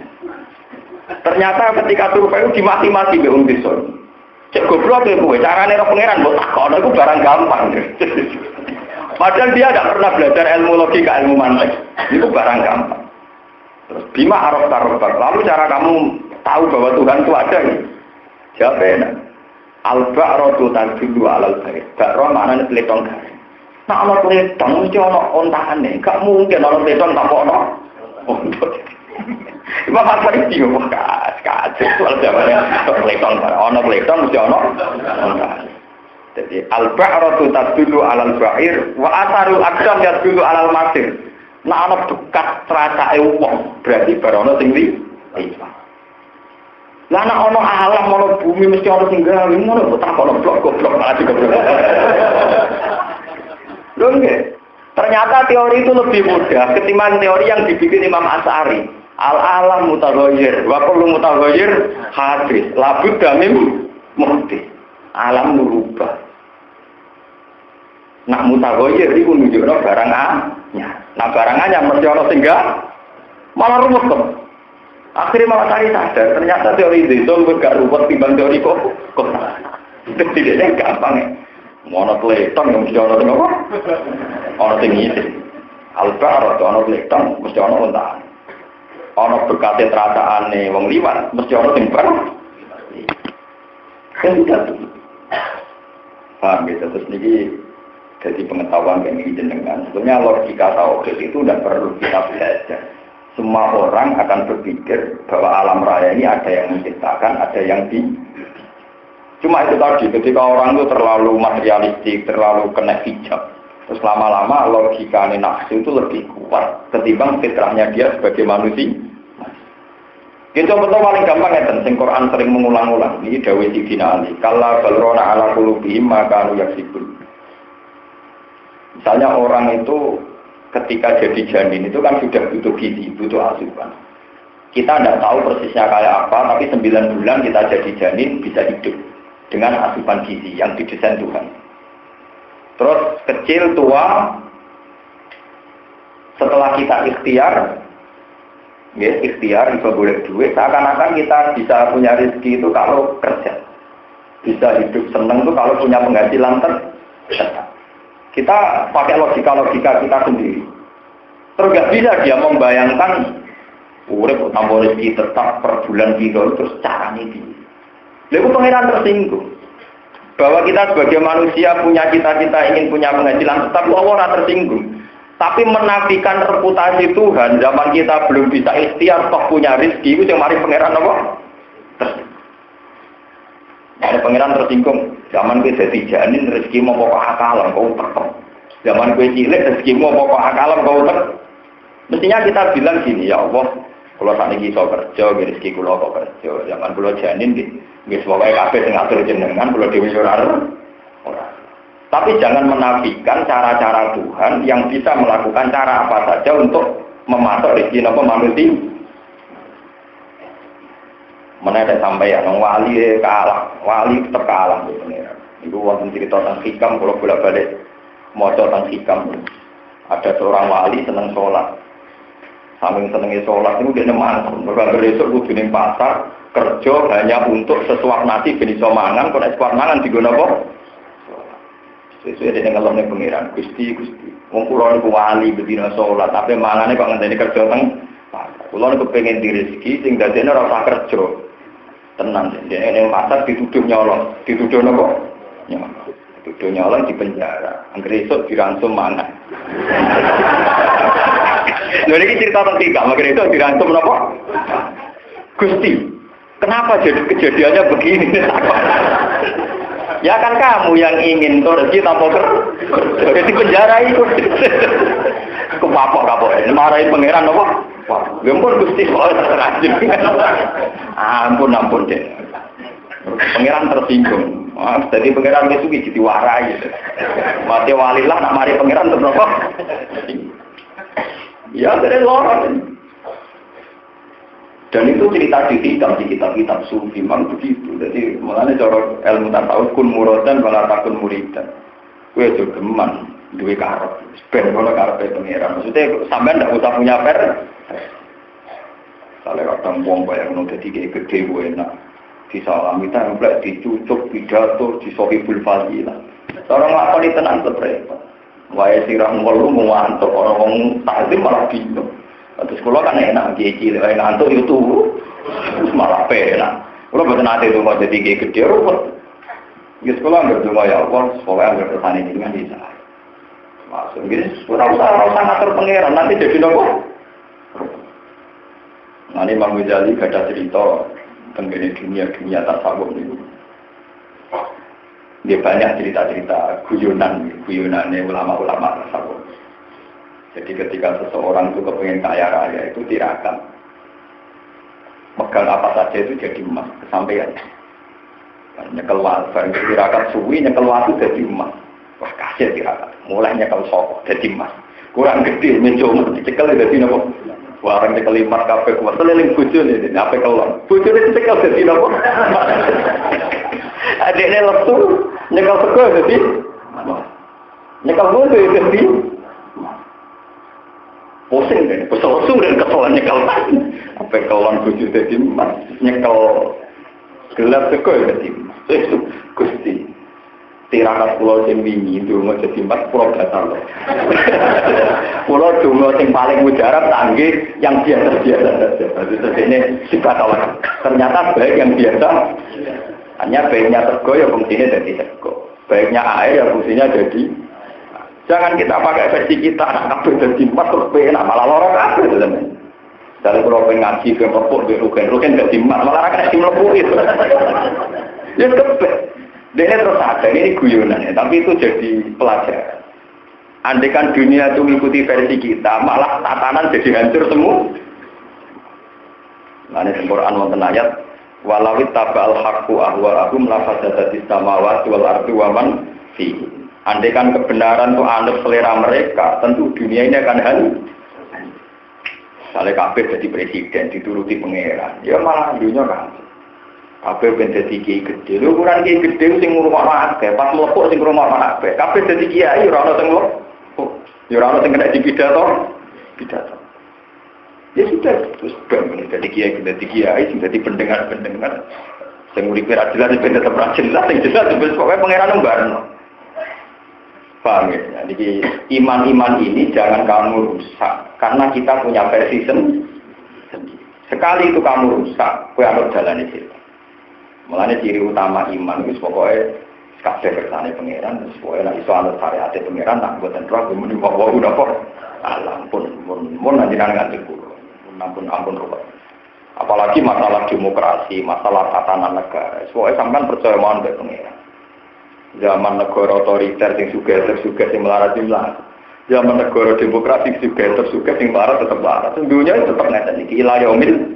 Ternyata ketika survei itu dimati-mati mbek wong desa. Cek goblok ya kowe, carane ro pangeran mbok takono iku barang gampang. Padahal dia tidak pernah belajar ilmu logika, ilmu mantek. Itu barang gampang. Terus bima araf tarobak. Lalu cara kamu tahu bahwa Tuhan itu ada nih? Jawabnya, al-ba'ratu tadullu alal bair. Ba'ra maknanya peletong garing. Nah, ana peletong mesti ana ontane. Gak mungkin ana peletong tanpa ana ontot. Imam Asy'ari iki kok kacau soal jawabannya peletong. Ana peletong mesti ana ontane. Jadi al-ba'ratu tadullu alal ba'ir wa atharul aqdam tadullu alal masir. Nah, ana bekas tracake wong berarti barono sing iki. Lah nek ana alam ana bumi mesti ana sing gawe ngono kok takono blok-blok malah digoblok. Lho nggih. Ternyata teori itu lebih mudah ketimbang teori yang dibikin Imam Asy'ari. Al-alam mutaghayyir wa kullu mutaghayyir hadis. La budda min muhdits. Alam merubah. Nak mutaghayyir iku nunjukno barang anyar. Nah barang anyar mesti ana sing malah ruwet kok. Akhirnya malah cari sadar, ternyata teori itu gak ruwet timbang teori kok. Jadi dia gampang ya. Mau peleton yang mesti orang apa? Orang tinggi itu. Albar atau orang peleton mesti orang untaan. Orang berkata terasa aneh, wong liwat mesti orang tinggal. Kan tidak tuh. Paham gitu, terus ini jadi pengetahuan yang ini jenengan. Sebenarnya logika tauhid itu tidak perlu kita belajar. Semua orang akan berpikir bahwa alam raya ini ada yang menciptakan, ada yang di. Cuma itu tadi, ketika orang itu terlalu materialistik, terlalu kena hijab, terus lama-lama logika nafsu itu lebih kuat ketimbang fitrahnya dia sebagai manusia. Kita betul paling gampang ya, sing Quran sering mengulang-ulang. Ini dawuh Sidina Ali. Kalla balrona ala qulubihim maka anu yaksibun. Misalnya orang itu ketika jadi janin itu kan sudah butuh gizi, butuh asupan. Kita tidak tahu persisnya kayak apa, tapi 9 bulan kita jadi janin bisa hidup dengan asupan gizi yang didesain Tuhan. Terus kecil, tua, setelah kita ikhtiar, ya, ikhtiar bisa boleh duit, seakan-akan kita bisa punya rezeki itu kalau kerja, bisa hidup seneng itu kalau punya penghasilan tetap. Kita pakai logika-logika kita sendiri. Terus gak bisa dia membayangkan urip tambah rezeki tetap per bulan gitu terus caranya ini. Lalu pangeran tersinggung bahwa kita sebagai manusia punya cita-cita ingin punya penghasilan tetap, Allah tersinggung. Tapi menafikan reputasi Tuhan, zaman kita belum bisa ikhtiar, toh punya rezeki, itu yang mari pangeran apa? Ada pangeran tersinggung. Zaman kita jadi janin, rezeki mau pokok akalan, kau terkem. Zaman gue cilik, rezeki mau pokok akalan, kau terkem. Mestinya kita bilang gini, ya Allah, kalau saat ini bisa kerja, rezeki kalau kau kerja. Zaman kalau janin, nggak semuanya kafe ngatur jenengan, kalau dewi surar. Tapi jangan menafikan cara-cara Tuhan yang bisa melakukan cara apa saja untuk mematok rezeki apa manusia. Mana ada sampai yang wali kalah, wali tetap kalah. Itu wonten cerita tentang hikam, kalau bolak-balik mau tentang hikam. Ada seorang wali senang sholat, saking senangnya sholat itu dia nemangan. Berbagai besok kudu ning pasar kerja hanya untuk sesuap nasi benih somangan, kalau sesuap mangan digunakan. Sesuai dengan ngelomnya pengiran, Gusti. Wong kula niku wali bedina salat, tapi mangane kok ngenteni kerja teng pasar. Kula niku pengen di rezeki sing dadene ora usah kerja. Tenan, dene ning pasar dituduh nyolong. Dituduh napa? Nyolong. Dituduh nyolong di penjara. Angger esuk diransum mangan. Lha iki cerita teng tiga, angger esuk diransum napa? Gusti, kenapa jadi kejadiannya begini? Ya kan kamu yang ingin rezeki tanpa kerja di penjara itu. Kepapok-kapok ini marahin pangeran apa? Wah, gempur Gusti kok terajin. Ampun deh. Pangeran tersinggung. Wah, jadi pangeran itu jadi warai. Mati walilah nak mari pangeran terus apa? Ya dari lorong. Dan itu cerita di kitab-kitab sufi memang begitu. Jadi mulanya cara ilmu tasawuf kun muradan wala takun muridan. Kuwi aja geman duwe karep. Ben ngono karepe pangeran. Maksudnya sampean ndak usah punya per. Kalau kadang wong bayang nang dadi gede enak. Disalami templek dicucuk pidato di sohibul fadilah. Orang lakoni tenan repot. Wae sirah ngelu ngantuk ora wong takdim malah bingung. Terus kalau kan enak, gigi, ngantuk itu terus malah penak. Kalau betul nanti itu mau jadi gigi gede, rumput. Di sekolah nggak cuma ya, sekolah nggak bertani dengan bisa. Maksud gini, rasa ngatur pangeran nanti jadi nopo. Nanti Imam Ghazali gak ada cerita tentang dunia tasawuf ini. Dia banyak cerita-cerita guyonannya ulama-ulama tasawuf. Jadi ketika seseorang itu kepengen kaya raya itu tirakat. Megang apa saja itu jadi emas, kesampaian. Nyekel watu, tirakat suwi, nyekel watu jadi emas. Wah kasih tirakat, mulai nyekel soko jadi emas. Kurang gede, mencoba dicekel jadi apa? Warang nyekel emas kafe kuat, seliling bucu nih, apa kelon? Bucu ini dicekel jadi apa? Adiknya lesu, nyekel seko jadi nyekel bucu jadi pusing deh, kesel dan keselan nyekel apa kelon buju jadi emas, nyekel gelap sekoi jadi emas. Itu Gusti tirakat pulau sing wingi dungo jadi emas pulau datar loh. Pulau dungo sing paling mujarab tanggi yang biasa saja. Jadi ini sifat awal. Ternyata baik yang biasa. Hanya baiknya sego ya fungsinya jadi sego. Baiknya air ya fungsinya jadi. Jangan kita pakai versi kita, anak kabel dan timpas terus penak, malah lorong kabel teman. Dari kalau ngaji ke merpuk, rugen dan timpas, malah akan dimlepuk itu. Ya kebet. Dia terus ada, ini guyonannya, tapi itu jadi pelajaran. Andaikan dunia itu mengikuti versi kita, malah tatanan jadi hancur semua. Lan ing Quran wonten ayat walawit tabal haqqu ahwa'ahum la fasadatis samawati wal ardi wa man fi. Andai kan kebenaran itu anut selera mereka, tentu dunia ini akan hancur. Misalnya kabeh jadi presiden, dituruti pangeran, ya malah dunia kan. Kabeh ben dadi kiai gede, lho ukuran kiai gede sing ngrumakno akeh, pas mlepuk sing ngrumakno akeh. Kabeh dadi kiai ora ono sing mlepuk. Ya ora ono sing kena dipidato. Ya sudah, terus ben dadi kiai, sing dadi pendengar-pendengar. Sing uripe ra jelas ben tetep ra jelas, sing jelas wis pokoke pangeran mbarno. Paham ya? Jadi iman-iman ini jangan kamu rusak, karena kita punya versi sendiri. Sekali itu kamu rusak, kowe anut jalan itu. Mulane ciri utama iman itu pokoknya kabeh kersane pangeran, terus pokoknya nek iso anut syariat pangeran tak mboten roh muni wae udah kok. Ampun nanti nganti kulo. Ampun ruwet. Apalagi masalah demokrasi, masalah tatanan negara. Pokoknya sampean percaya mawon mbek pangeran. Zaman negara otoriter sing sugih sing melarat jumlah. Zaman negara demokrasi sugih sing melarat tetep melarat. Dunia tetep ngeten iki ilayomil.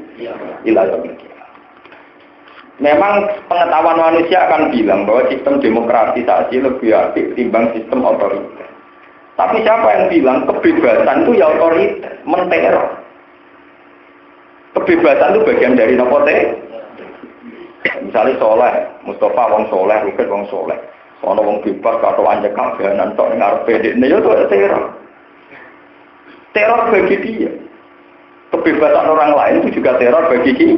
Memang pengetahuan manusia akan bilang bahwa sistem demokratisasi lebih apik timbang sistem otoriter. Tapi siapa yang bilang kebebasan itu ya otoriter, menteror. Kebebasan itu bagian dari nopote. Misalnya Soleh, Mustafa wong Soleh, Rukin wong Soleh. Ono wong bebas atau anjek kabanan tok ning arepe dekne ya itu ada teror. Teror bagi dia. Kebebasan orang lain itu juga teror bagi dia.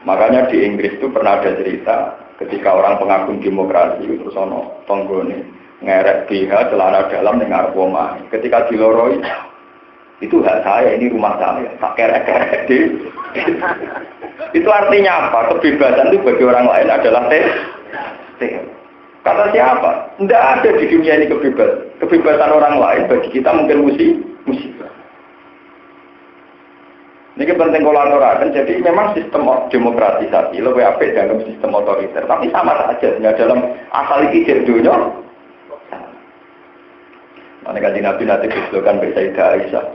Makanya di Inggris itu pernah ada cerita ketika orang pengagum demokrasi itu sono tonggone ngerek BH celana dalam ning arep omah. Ketika diloroi itu hak saya, ini rumah saya, tak kerek-kerek di. Itu artinya apa? Kebebasan itu bagi orang lain adalah kata siapa? Tidak ada di dunia ini kebebasan. Kebebasan orang lain bagi kita mungkin musibah. Ini penting kolaborasi. Jadi memang sistem demokratisasi lebih apik dalam sistem otoriter. Tapi sama saja. Dalam asal ini jadi dunia. Mana kaji Nabi nanti disebutkan Sayyidah Aisyah.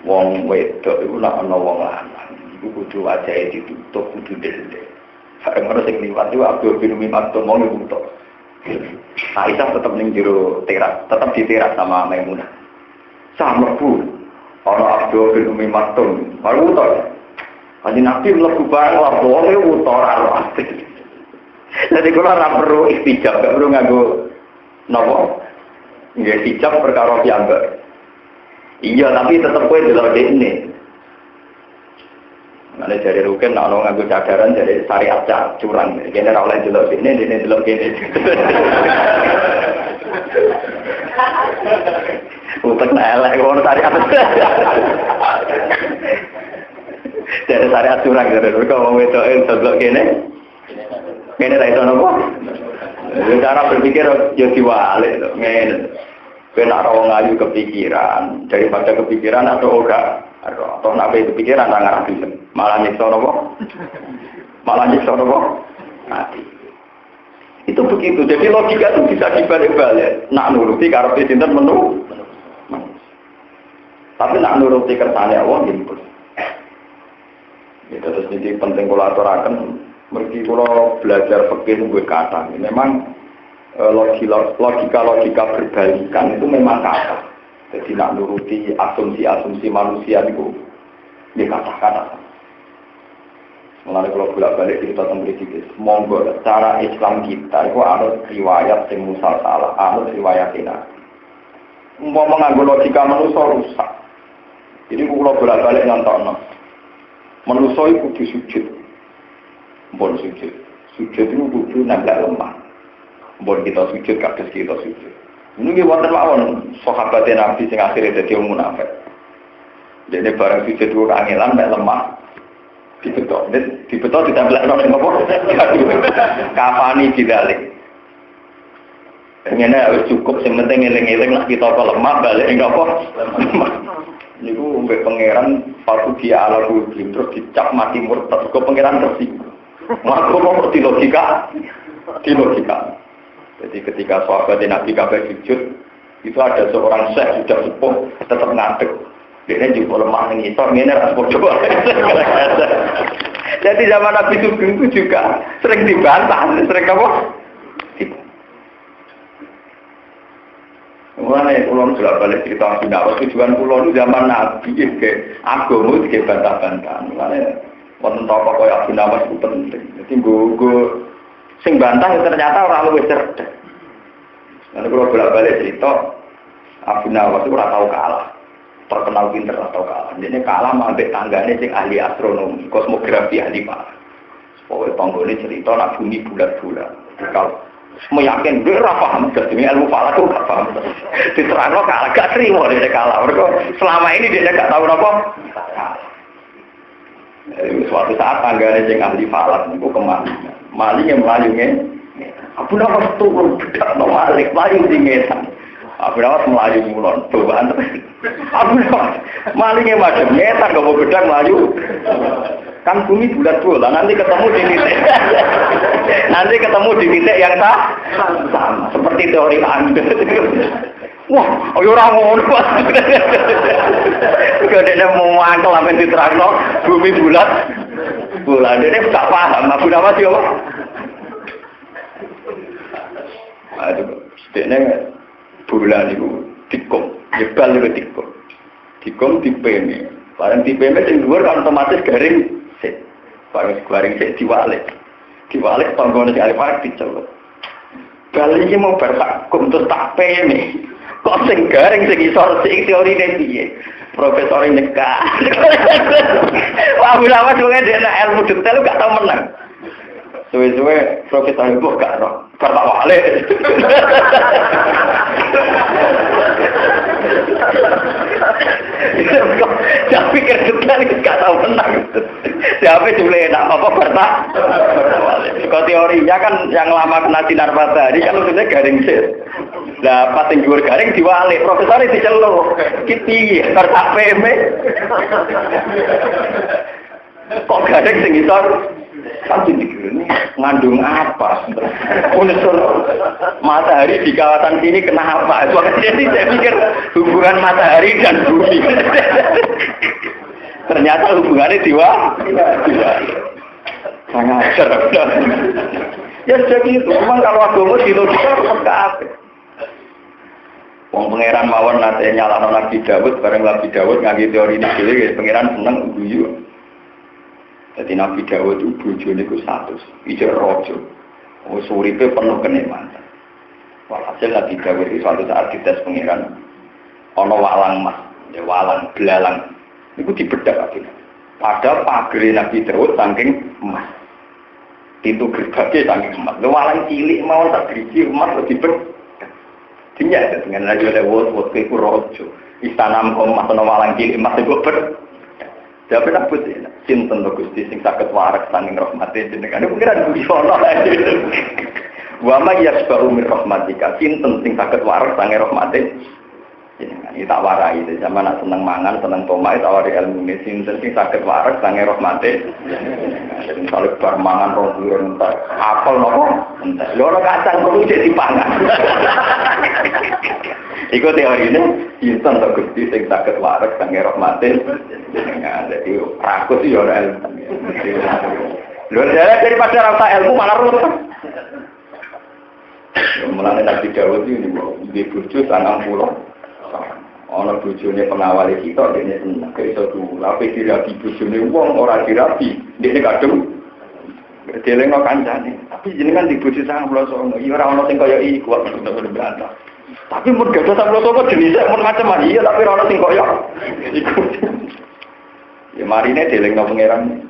Wong wedok itu nak ana wong lanang. Iku kudu wajahe ditutup, kudu dendek. Bareng ora sing liwat itu Abdul bin Umi Maktum mau ngutuk. Aisyah tetap ning jero teras, tetap di teras sama Maimunah. Sama Bu, ana Abdul bin Umi Maktum, baru utok. Kanjeng Nabi mlebu bareng lah wong e utor ora. Jadi kula ora perlu istijab, gak perlu nganggo napa? Nggih istijab perkara piyambak. Iya, tapi tetap kowe delok dekne. Mana dari Rukin, nak orang nganggo cadaran dari syariat curang. Kene ora oleh delok dekne, dene delok kene. Utek elek ngono syariat. Dari syariat curang dari Rukin wong wedoke delok kene. Kene ra iso napa? Cara berpikir yo diwalik to, ngene. Kena orang ayu kepikiran daripada kepikiran atau enggak atau nabi kepikiran tangan rapi malah nyiksa nopo mati itu begitu. Jadi logika itu bisa dibalik-balik. Nak nuruti karepe sinten menu tapi nak nuruti kersane Allah nggih. Itu terus ini penting kula aturaken mergi kula belajar fikih kuwi kata memang logika berbalikan itu memang kata. Jadi nak nuruti asumsi manusia itu dikata-kata. Mulai kalau bolak-balik kita tembus sedikit. Monggo cara Islam kita itu harus riwayat yang musal salah, harus riwayat ini. Mau mengganggu logika manusia rusak. Jadi kalau bolak-balik nonton, manusia itu kudu sujud. Bon sujud itu kudu nambah lemah. Bon kita sujud, kados kita sujud. Ini wonten mawon sahabat Nabi sing akhire dadi wong munafik. Dene bareng sujud dua kangelan mek lemah. Dibetok ditambah ning apa? Kafani didalik. Ngene wis cukup sing penting eling-eling lah kita kok lemah balik ning apa? Niku mbek pangeran patu dia ala kuwi terus dicap mati murtad kok pangeran tersinggung. Maka kok di logika. Jadi ketika sahabat Nabi kabeh sujud, itu ada seorang syekh sudah sepuh tetap ngadeg. Dia juga lemah ning isor ngene ra padha. Jadi zaman Nabi Sugeng itu juga sering dibantah, sering apa? Mulane kula sudah balik cerita Nabi tujuan kula itu zaman Nabi ke agama iki bantah-bantahan. Mulane wonten tokoh kaya Abu Nawas itu penting. Jadi nggo sing bantah ternyata ora luwih cerdas. Nanti kalau bolak-balik cerita Abu Nawas itu ora tau kalah. Terkenal pinter ora tau kalah. Dene kalah ambek tanggane sing ahli astronomi, kosmografi ahli Pak. Pokoke tanggane cerita nak bumi bulat-bulat. Kalau meyakin dia ora paham demi ilmu falak itu gak paham. Diterangno kalah gak trimo dia kalah. Mergo selama ini dia gak tahu napa. Suatu saat tanggane sing ahli falak niku kemana? Maling yang melayungnya Abu Nawas turun bedak no malik melayu di ngetan. Abu Nawas melayu mulon cobaan. Abu Nawas malingnya macam ngetan gak mau bedak melayu. Kan bumi bulat bola nanti ketemu di titik. Nanti ketemu di titik yang sama seperti teori Anda. Wah, orang ngono. Kadene mau mangkel sampe diterangno bumi bulat. Bulan ini gak paham, Abu Nawas yo. Aduh, sedene bulan itu dikom, jebal itu dikom. Dikom dipeme. Barang dipeme sing dhuwur kan otomatis garing sik. Barang garing sik diwalik. Diwalik tanggane sing arep diceluk. Bal iki mau bertakum terus tak peme. Kok sing garing sing isor sing teorine piye? Profesor nyekak. Abu Nawas wong dia nak ilmu detail gak tau menang. Suwe-suwe profesor itu gak tau. Kata wale. Jangan pikir detail gak tau menang. Siapa boleh nak apa bertak? Kalau teorinya kan yang lama kena sinar matahari kan maksudnya garing sir. Lah pas sing dhuwur garing diwalik, profesor diceluk. Ki piye tertak peme. Kok garing sing isor? Kan dikirani ngandung apa? Unsur matahari di kawasan sini kenapa? Jadi saya pikir hubungan matahari dan bumi. Ternyata hubungannya sangat cerdas. Ya jadi itu, memang kalau agama di logika ke apa? Wong pangeran mawon nate nyalano Nabi Dawud bareng Nabi Dawud ngangge teori ini dhewe pangeran seneng guyu. Dadi Nabi Dawud itu bojone ku 100, ijo raja. Wis uripe penuh kenikmatan. Walhasil Nabi Dawud itu suatu saat dites pangeran ana walang mas, ya walang belalang. Iku dibedak kabeh. Padahal pagere Nabi Dawud saking emas. Pintu gerbage saking emas. Lho walang cilik mawon tak driji emas kok dibedak. Dinyak dengan lagi oleh wot ke rojo istana emas ana walang cilik emas iku ber. Jape tak putih. Sinten to Gusti sing saged warak saking rahmate jenengan. Niku kira duwi ono. Wa ma yasba'u min rahmatika. Sinten sing saged warak saking rahmate jenengan. Iki tak warai zaman nak seneng mangan, seneng tomak tawari ilmu sinten sing saged warak saking rahmate. Jadi kalau bar mangan rong durung entar apel napa? Entar. Lho ora kacang kudu dipangan. Iku teorine sinten to Gusti sing saged warak saking rahmate. Ya, jadi rakus yo ora ilmu. Lho daripada rasa ilmu malah ruwet. Mulane Nabi Dawud iki di bojo 90. Ana bojone pengawal kita dene seneng iso tuwa. Tapi dirabi bojone wong ora dirabi, dene kadung delengno kancane. Tapi jenengan di bojo 90 ya ora ana sing kaya iku kok bener-bener. Tapi mun gadah 90 jenise mun macam-macam iya tapi ora ana sing kaya iku. Ya marine delengno pangeran.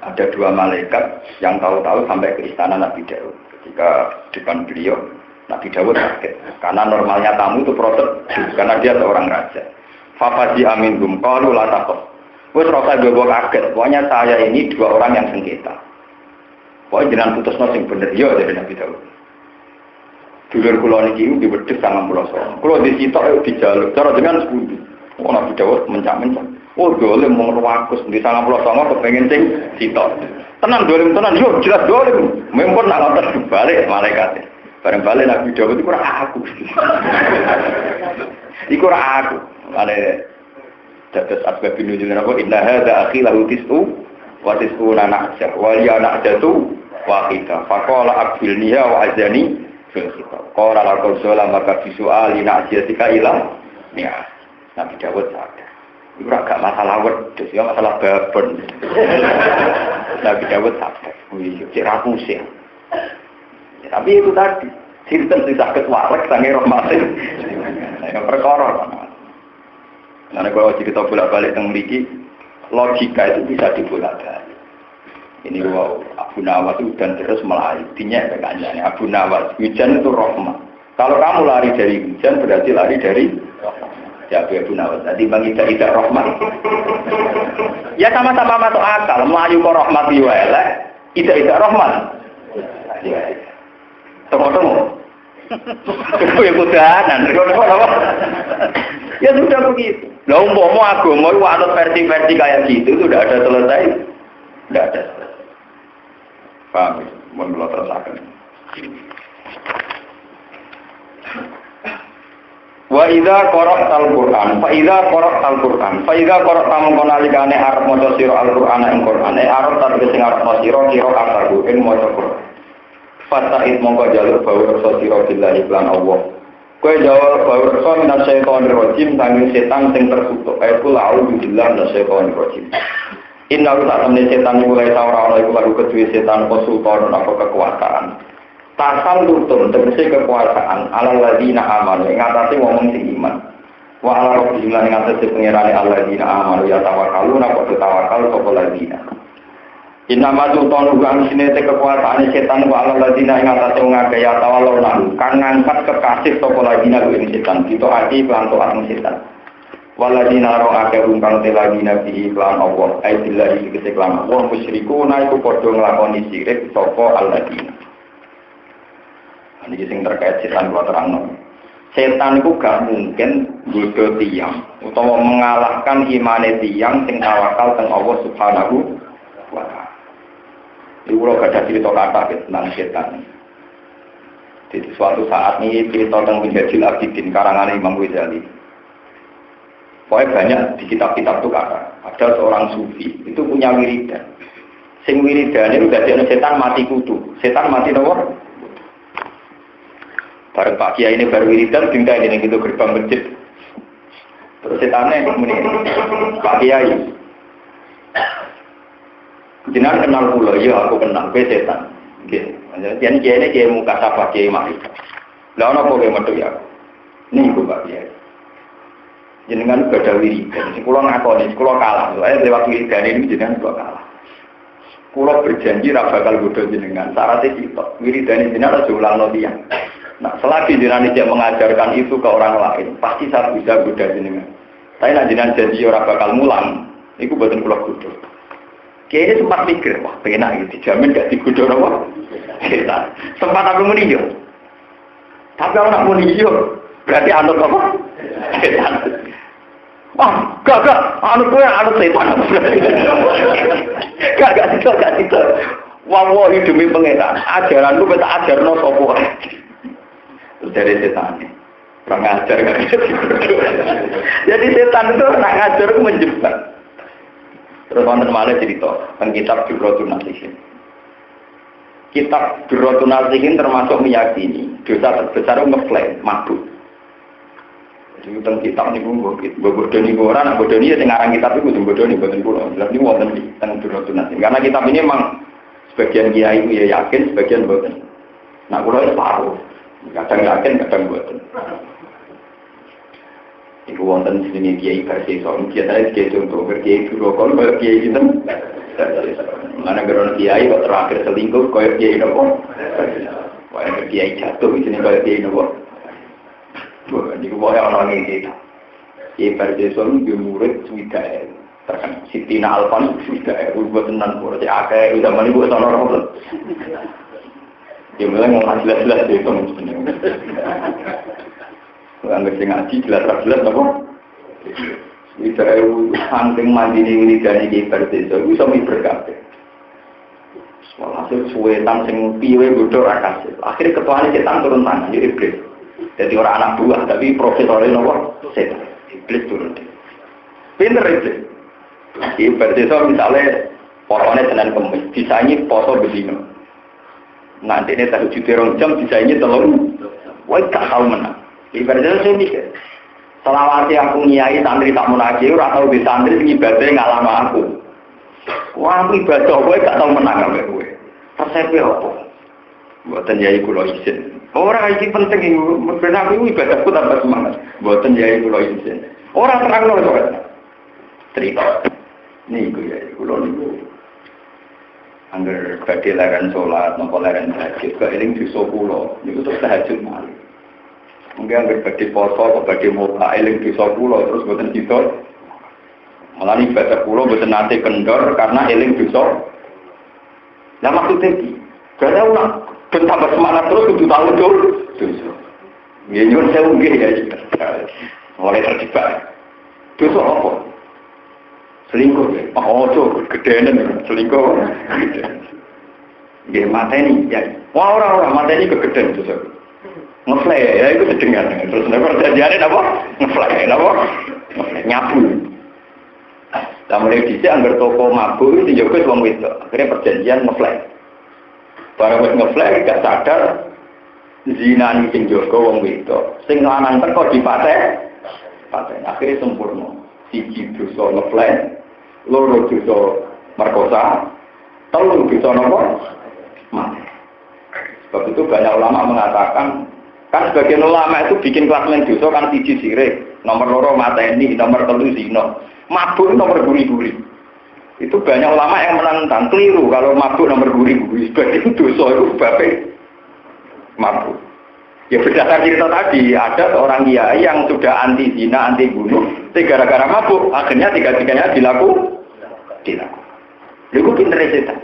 Ada 2 malaikat yang tahu-tahu sampai ke istana Nabi Daud. Ketika depan beliau Nabi Dawud kaget, karena normalnya tamu itu protes, karena dia seorang raja. Fafaji amin gum, qalu la taqaf. Wes rasa gue kaget, pokoknya saya ini 2 orang yang sengketa. Pokoknya jenengan putusno sing bener ya dari Nabi Dawud. Dulur kula niki di wedhus 90. Kula disitok dijaluk, cara jenengan sepundi. Oh Nabi Dawud mencak-mencak. Oh dolim mung ruwakus di 99 kepengin sing sitok. Tenan dolim tenan, yo jelas dolim. Mempun nak ngoten balik malaikat. Bareng balik Nabi Dawud itu kurang aku. Iku ora aku. Mane Dados asbab nuzul napa inna hadza akhi lahu tis'u wa tis'una na'jah wa li na'jatu wahidah. Faqala aqbilniha wa azani fil khitab. Qala la qawla maka bisu'ali na'jatika ila ya. Nabi Dawud sadar. Itu agak masalah wedhus, ya masalah babon. Nabi Dawud sadar. Wih, cek pusing. Tapi itu tadi, sinten sing saged warek sange rahmatin. Ya perkara. Nah, kalau cerita bolak-balik teng mriki, logika itu bisa dibolak-balik. Ini wow, Abu Nawas hujan terus melayu, dinya kancane Abu Nawas, hujan itu rahmat. Kalau kamu lari dari hujan berarti lari dari rahmat. Ya Abu Nawas, tadi bang tidak rahmat. Ya sama-sama masuk akal, melayu kok rahmat yo elek, tidak rahmat. Temu-temu. Ya kudanan, ya sudah begitu. Lah umpama agama itu anut versi-versi kayak gitu itu sudah ada selesai. Tidak ada. Paham? Mohon belum terasakan. Wa idza qara'tal Qur'an, fa idza qara'tal Qur'an, fa idza qara'ta mongko nalikane arep maca sira Al-Qur'an ing Qur'an, arep tarike sing arep maca sira kira kataku ing maca Qur'an. Fata'id mongko jaluk bau rasa sira billahi lan Allah. Kowe jawab bau rasa minas syaitonir rajim sanging setan sing terkutuk. Aku la'udzu billahi minas syaitonir rajim. Inna ta temne setan iku lae ora iku lagu kedue setan konsultan apa kekuasaan. Tasal tutun tegese kekuasaan alal ladina amanu ing atase wong sing iman. Wa ala rabbihim lan ing atase pangerane alladzina amanu ya tawakkaluna wa tawakal sapa ladina. Inna mazutun ugang sine kekuasaan setan wa ala ladina ing atase wong akeh ya tawalluna kan ngangkat kekasih sapa ladina ing setan kita ati pelan-pelan setan. Waladina ro akeh ungkang teladina bi iklan Allah ai billahi tegese iklan Allah musyrikuna iku padha nglakoni syirik sapa alladzina. Ini yang terkait setan kalau terang. Setan itu gak mungkin godho tiyang utawa mengalahkan imane tiyang sing tawakal teng Allah Subhanahu wa taala. Iku ora ada cerita kata tentang setan. Di suatu saat ini cerita tentang Minhajul Abidin karangan Imam Ghazali. Pokoknya banyak di kitab-kitab itu kata ada seorang sufi itu punya wiridan. Sing wiridane udah jadi setan mati kutu. Setan mati nopo? Bareng Pak Kiai ini baru wiridan, tinggal ini gitu gerbang masjid. Terus setannya ini, Pak Kiai. Jenengan kenal pula, ya aku kenal, gue setan. Gitu. Jadi Kiai ini Kiai muka sapa Kiai mari. Lalu apa Kiai metu ya? Nih gue Pak Kiai. Jenengan gada wiridan, sekolah ngakoni, sekolah kalah. Soalnya lewat wiridan ini jenengan juga kalah. Kulo berjanji ra bakal godho jenengan. Syaratnya kita, wiridan jenengan aja ulang dia. Nah, selagi jenengan tidak mengajarkan itu ke orang lain, pasti saya bisa goda jenengan. Tapi nak jenengan janji orang bakal mulang, itu buatan pulau goda. Kayaknya sempat mikir, wah penak gitu, dijamin gak digoda apa? Sempat aku meniyo. Tapi kalau nak meniyo, berarti anut apa? Setan. Wah, gak, anut gue anut setan. Gak itu. Wallahi demi pengetan, ajaranku beta ajarno sapa. Dari setan, orang ngajar kan? Jadi setan itu nak ngajar itu menjebak. Terus wonten malih cerita tentang kitab Durratun Nasihin. Kitab Durratun Nasihin termasuk meyakini dosa terbesar itu ngeklaim mabuk. Jadi tentang kitab ini gue bodoni orang, bodoni ya ngarang kitab itu gue bodoni buatan pulau. Jadi wonten di tentang Durratun Nasihin. Karena kitab ini memang sebagian kiai itu ya yakin, sebagian boten. Nah pulau itu paruh. Kadang yakin, kadang buatan. Iku wonten sini kiai versi soal biasanya kiai contoh kiai dulu kalau kiai itu, mana geron kiai kok terakhir selingkuh kau kiai nopo, wah kiai jatuh di sini kau kiai nopo. Jadi orang ini kiai versi soal dia murid sudah terkenal Sitina Alfan sudah buat tenan berarti akhir udah mani buat orang. Ya mulai ngomong jelas-jelas itu sebenarnya. Anggap saya ngaji jelas-jelas apa? Bisa saking mandiri ini dari kiper desa, bisa berkata. Walhasil suwetan sing piwe bodoh rakas. Akhirnya ketuanya setan turun tangan, jadi iblis. Jadi orang anak buah, tapi profesornya nopo setan. Iblis turun. Pinter itu. Berarti so misalnya potongnya Senin Kemis, disaingi poso bedino. Nanti ini tahajud 2 jam disaingi 3. Wah, gak tahu menang. Ibaratnya saya mikir, selawasi aku nyai santri tak munajat, ora tau di santri ngibadahnya ngalama aku. Wah, aku ibadah kowe gak tau menang ambek kowe. Resepnya apa? Mboten yai kula izin. Ora iki penting iki, ben aku ibadahku tambah semangat. Mboten yai kula izin. Ora terangno kok. Cerita. Niku yai kula niku. Angger badhe laran salat, napa laran tahajud, kok eling dosa kula. Niku terus tahajud malih. Mungkin angger badhe poso, kok badhe muta eling dosa kula terus mboten bisa. Malah ibadah kula mboten nate kendor karena eling dosa. Lah maksudnya iki, gara ulang ben tambah semangat terus kudu tahu dosa. Nggih nyuwun sewu nggih ya. Mulai terjebak. Dosa apa? Selingkuh ya? Oh, kegedean selingkuh. Nggih mateni ya. Wah ora mateni kegedean dosa. Ngeflay ya itu sedengan. Terus nek perjanjiane apa? Ngeflay napa? Nyapu. Lah mulai dhisik anggar toko mabuk iki njogo wong wedok. Akhire perjanjian ngeflay. Barang wis ngeflay gak sadar zinani sing njogo wong wedok. Sing lanang teko dipateh. Akhire sempurna. Siji dosa ngeflay, loro dosa merkosa, telu dosa napa? Mati. Sebab itu banyak ulama mengatakan, kan sebagian ulama itu bikin klasemen dosa kan siji sirik, nomor loro mateni, nomor 3 zina. Mabuk nomor guri-guri. Itu banyak ulama yang menentang keliru kalau mabuk nomor guri-guri. Sebagian dosa itu sebabnya mabuk. Ya berdasar cerita tadi, ada seorang kiai yang sudah anti zina, anti bunuh, gara-gara mabuk, akhirnya tiga-tiganya dilaku. Lalu pinter setan.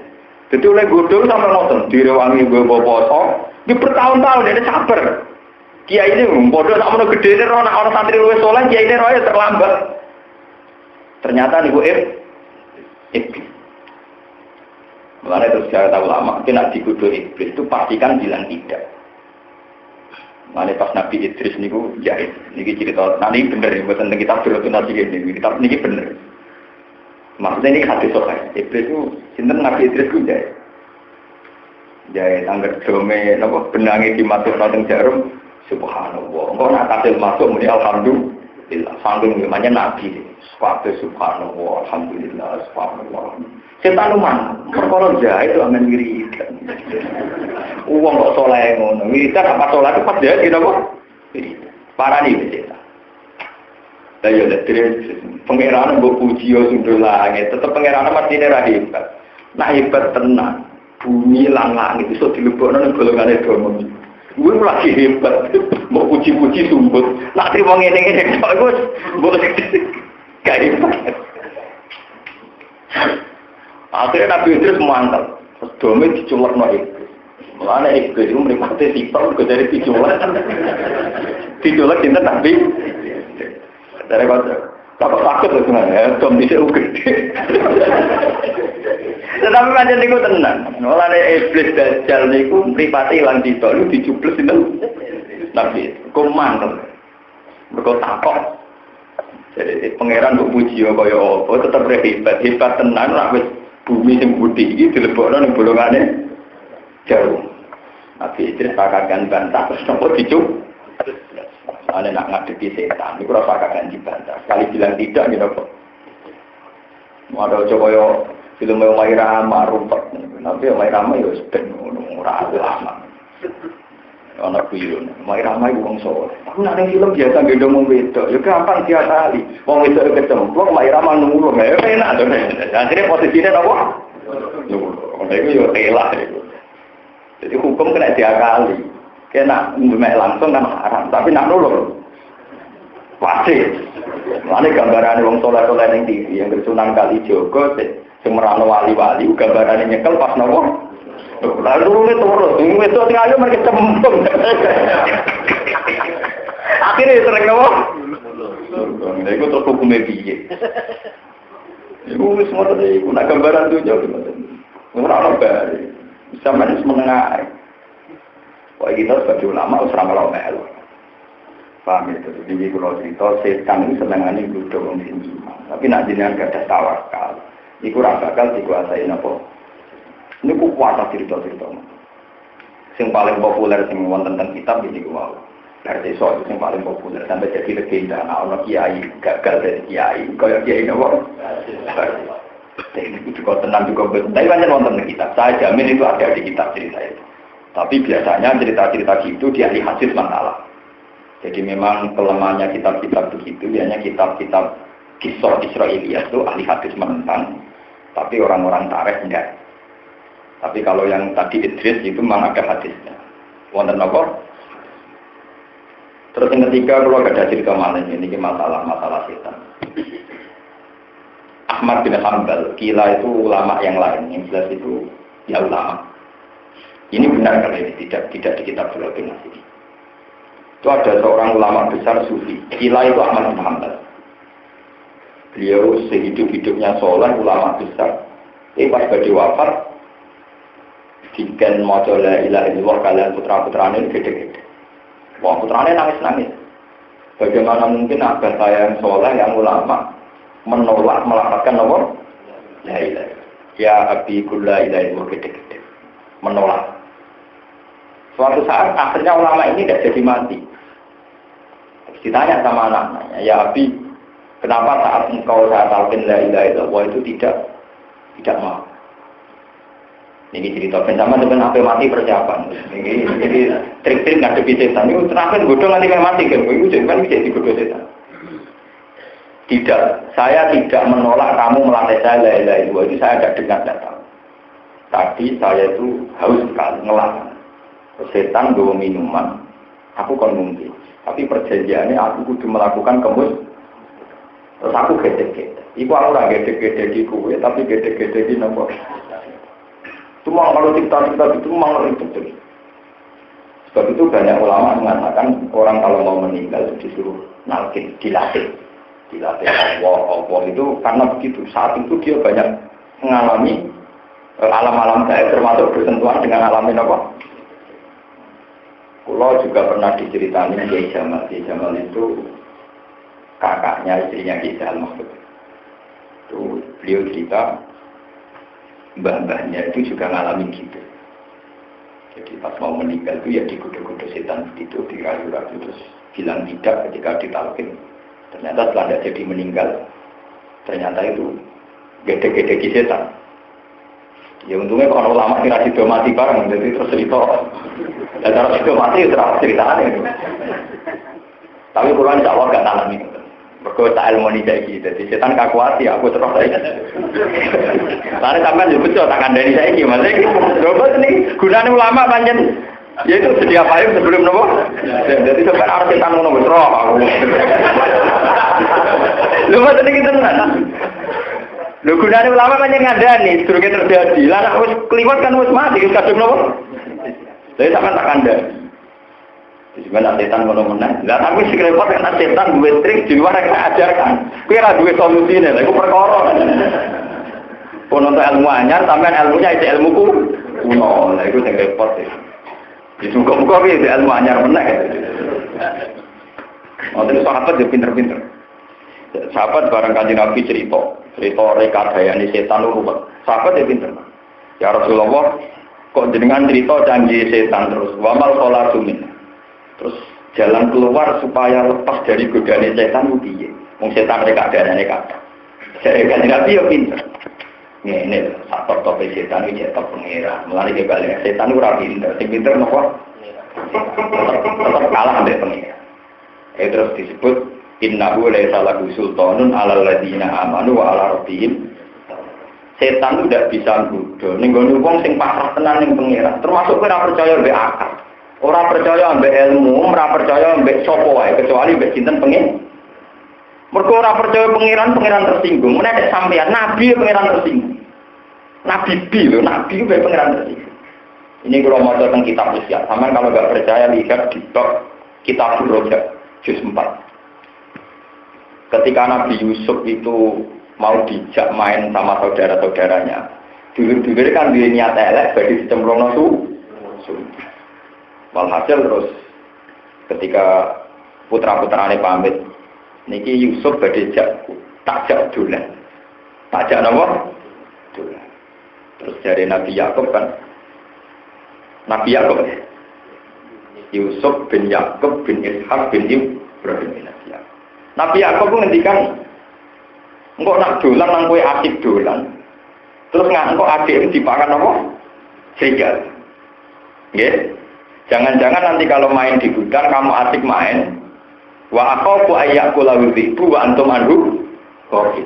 Jadi oleh godol sampai nonton, direwangi gue poso, di bertahun-tahun dia sabar. Kiai ini bodoh tak mau gede ini orang santri luwes soleh, kiai ini roya terlambat. Ternyata nih gue iblis. Mulanya terus saya tahu lama, kena digodoh iblis itu pastikan bilang tidak. Mulanya pas Nabi Idris niku jahit, niki cerita, nanti bener ya, buat tentang kitab berarti nanti ini, kitab niki bener. Maksudnya ini hadis sokai, iblis itu, sinten Nabi Idris itu jahit, anggar dome, nopo benangi dimasuk nonton jarum, subhanallah. Engkau nak hasil masuk, muni alhamdulillah, sanggung namanya Nabi. Sepatu subhanallah, alhamdulillah, subhanallah. Setan mana? Perkara jahit itu aman wiridan. Uang kok soleh ngono. Wiridan apa soleh itu pas jahit gitu kok? Wiridan. Parah nih setan. Lah ya terus pangeran mbok puji yo sundul langit, tetep pangeran mati ra hebat. Nah hebat tenan. Bumi lan langit iso dilebokno nang golongane dono. Gue lagi hebat. Mau puji-puji sumbut. Nak trimo ngene-ngene kok iku mbok gak hebat. Akhirnya Nabi Idris mantap, dome diculek no iblis. Mulanya iblis itu menikmati sipel, gue dari diculek. Diculek cinta Nabi. Dari kata, apa takut itu sebenarnya, dom bisa gede. Tetapi macam itu tenang. Mulanya iblis dajjal itu meripati hilang cipta, itu dicubles itu. Nabi, gue mantap. Mereka takut. Jadi pangeran berpuji kaya apa, tetap hebat tenan lah wis. Bumi yang putih ini dilebokno ning bolongane jauh. Nabi Idris pakaian bantah terus nopo dicup. Ane nak ngadepi setan, iku ora pakaian dibantah. Sekali bilang tidak gitu kok. Mau ada coba yo film Omai Rama rumpet. Tapi Omai Rama yo ben ora lama. Ana kuyun. Omai Rama iku wong soleh. Aku nak ning film biasa gendong wong wedok. Yo gampang dia kali. Wong wedok ketemu, wong Omai Rama nunggu ya enak to. Akhirnya posisinya apa? Nunggu. Itu yo telah itu. Jadi hukum kena diakali. Kena memek langsung kan haram, tapi nak nulung. Wajib. Mane gambarane wong soleh-soleh ning TV yang Sunan Kalijaga sing merano wali-wali gambarane nyekel pas nopo? Lalu turun, itu tinggal ayo mereka cembung. Akhirnya sering nopo? Itu terus hukumnya piye. Iku semua tadi, guna gambaran itu jauh gimana? Orang bari, sama ini menengah. Wah kita sebagai ulama harus ramal melu. Paham itu. Jadi kalau cerita setan itu senangannya gudo wong sing iman. Tapi nak jenengan gak ada tawakal. Iku ora bakal dikuasai napa. Niku kuasa cerita-cerita. Sing paling populer sing wonten teng kitab iki ku wau. Versi soal sing paling populer sampai jadi legenda. Nah, ono kiai gagal dari kiai. Kaya kiai napa? Teknik juga tenang juga betul. Tapi banyak wonten teng kitab. Saya jamin itu ada di kitab cerita itu. Tapi biasanya cerita-cerita gitu di ahli hadis masalah. Jadi memang kelemahannya kitab-kitab begitu, hanya kitab-kitab kisah Israiliyah itu ahli hadis menentang, tapi orang-orang tarikh enggak. Tapi kalau yang tadi Idris itu memang ada hadisnya. Wonten apa? Terus yang ketiga, kalau ada cerita malah ini masalah setan. Ahmad bin Hanbal, kila itu ulama yang lain, yang jelas itu ya ulama. Ini benar kalau ini tidak di kitab Sulaiman ini. Itu ada seorang ulama besar sufi. Kila itu Ahmad bin Hanbal. Beliau sehidup-hidupnya soleh, ulama besar. Pas badhe wafat, diken maca la ilaha illallah kalian putra-putrane gede-gede. Wah, putrane nangis-nangis. Bagaimana mungkin abah saya yang soleh, yang ulama menolak melafatkan nomor la ilaha. Ya abi kulla ilaha illallah gede-gede. Menolak. Suatu saat akhirnya ulama ini tidak jadi mati. Ditanya sama anak-anaknya, ya Abi, kenapa saat engkau saya talqin la ilaha illallah itu tidak mau? Ini cerita bersama dengan apa mati persiapan. Ini trik-trik ngadepi setan. Ini terakhir godong nanti mati kan? Itu jangan bisa digodong setan. Tidak, saya tidak menolak kamu melatih saya la ilaha illallah itu saya tidak dengar datang. Tadi saya itu haus sekali ngelak. Setan bawa minuman, aku kan mungkin. Tapi perjanjiannya aku kudu melakukan kemus. Terus aku gede-gede. Iku aku ora gede-gede di kue, tapi gede-gede di nopo. Itu mau kalau cerita-cerita itu mau itu. Sebab itu banyak ulama mengatakan orang kalau mau meninggal disuruh nalkin, dilatih Allah itu karena begitu. Saat itu dia banyak mengalami alam-alam gaib termasuk bersentuhan dengan alamin apa. Kulo juga pernah diceritakan Kiai Jamal. Kiai Jamal itu kakaknya istrinya Kiai Jamal maksudnya. Itu beliau cerita mbah-mbahnya itu juga ngalamin gitu. Jadi pas mau meninggal itu ya digoda-goda setan itu, dirayu-rayu terus bilang tidak ketika ditalkin. Ternyata setelah tidak jadi meninggal, ternyata itu gede-gede setan. Ya untungnya kalau ulama kira sido mati bareng, jadi terus cerita. Dan kalau sido mati terus ceritanya. Tapi Quran insya Allah gak tanam itu. Berkata tak ilmu ini kayak gitu. Jadi setan kakuati, aku terus saya. Lalu sampai juga betul tak kandani saya ini. Maksudnya, dobel ini gunanya ulama panjang. Ya itu sedia payung sebelum nopo. Jadi sampai harus setan ngono betul. Lu maksudnya gitu kan? Lho gunane ulama panjang ngandani, durunge terjadi. Lah nek wis kliwat kan wis mati, wis kadung napa? Lah sampean tak kandhani. Sebenarnya setan ngono meneh. Lah tapi sing repot kan setan duwe trik di luar yang ajarkan. Kuwi ora duwe solusine, lha iku perkara. Kono untuk ilmu anyar, sampean ilmunya itu ilmuku kuno. Lah iku sing repot. Disuka-suka piye ilmu anyar meneh. Wonten sahabat yo pinter-pinter. Sahabat bareng Kanjeng Nabi cerita rekadayane setan ruwet. Sahabat ya pinter. Ya Rasulullah, kok jenengan cerita canggih setan terus. Wamal kholasumin. Terus jalan keluar supaya lepas dari godaan setan ku piye? Wong setan rekadayane kata. Saya Kanjeng Nabi ya pinter. Ngene faktor tope setan iki tetep pengira. Mulane ke bali setan ora pinter. Sing pinter napa? Tetep kalah ambek pengira. Terus disebut innahu laisa lahu sultanun 'alal ladzina amanu wa 'ala rabbihim. Setan itu tidak bisa nggodho ning gone wong sing pasrah tenan ning pangeran. Termasuk ora percaya mbek akal. Ora percaya mbek ilmu, ora percaya mbek sapa wae kecuali mbek sinten pengen. Mergo ora percaya pangeran tersinggung. Menek sampeyan nabi pangeran tersinggung. Nabi lho, nabi mbek pangeran tersinggung. Ini kalau mau tentang kitab usia, sampean kalau enggak percaya lihat di bab kitab Rojak juz 4. Ketika Nabi Yusuf itu mau dijak main sama saudara-saudaranya, dulu-dulu kan dia niat elek, bagi dicemplung nasu. Walhasil terus ketika putra-putrane pamit. Niki Yusuf badhe takjak dolan. Takjak napa? Dolan. Terus dari Nabi Yakub kan. Nabi Yakub Yusuf bin Yakub bin Ishak bin Ibrahim bin Nabi Yakub. Nabi Yakub ngendikan engko nak dolan nang kowe asik dolan. Terus engko adik dipakan apa? Serigala. Nggih. Jangan-jangan nanti kalau main di hutan kamu asik main. Wa aqafu ayyakula wibu wa antum anhu ghafil.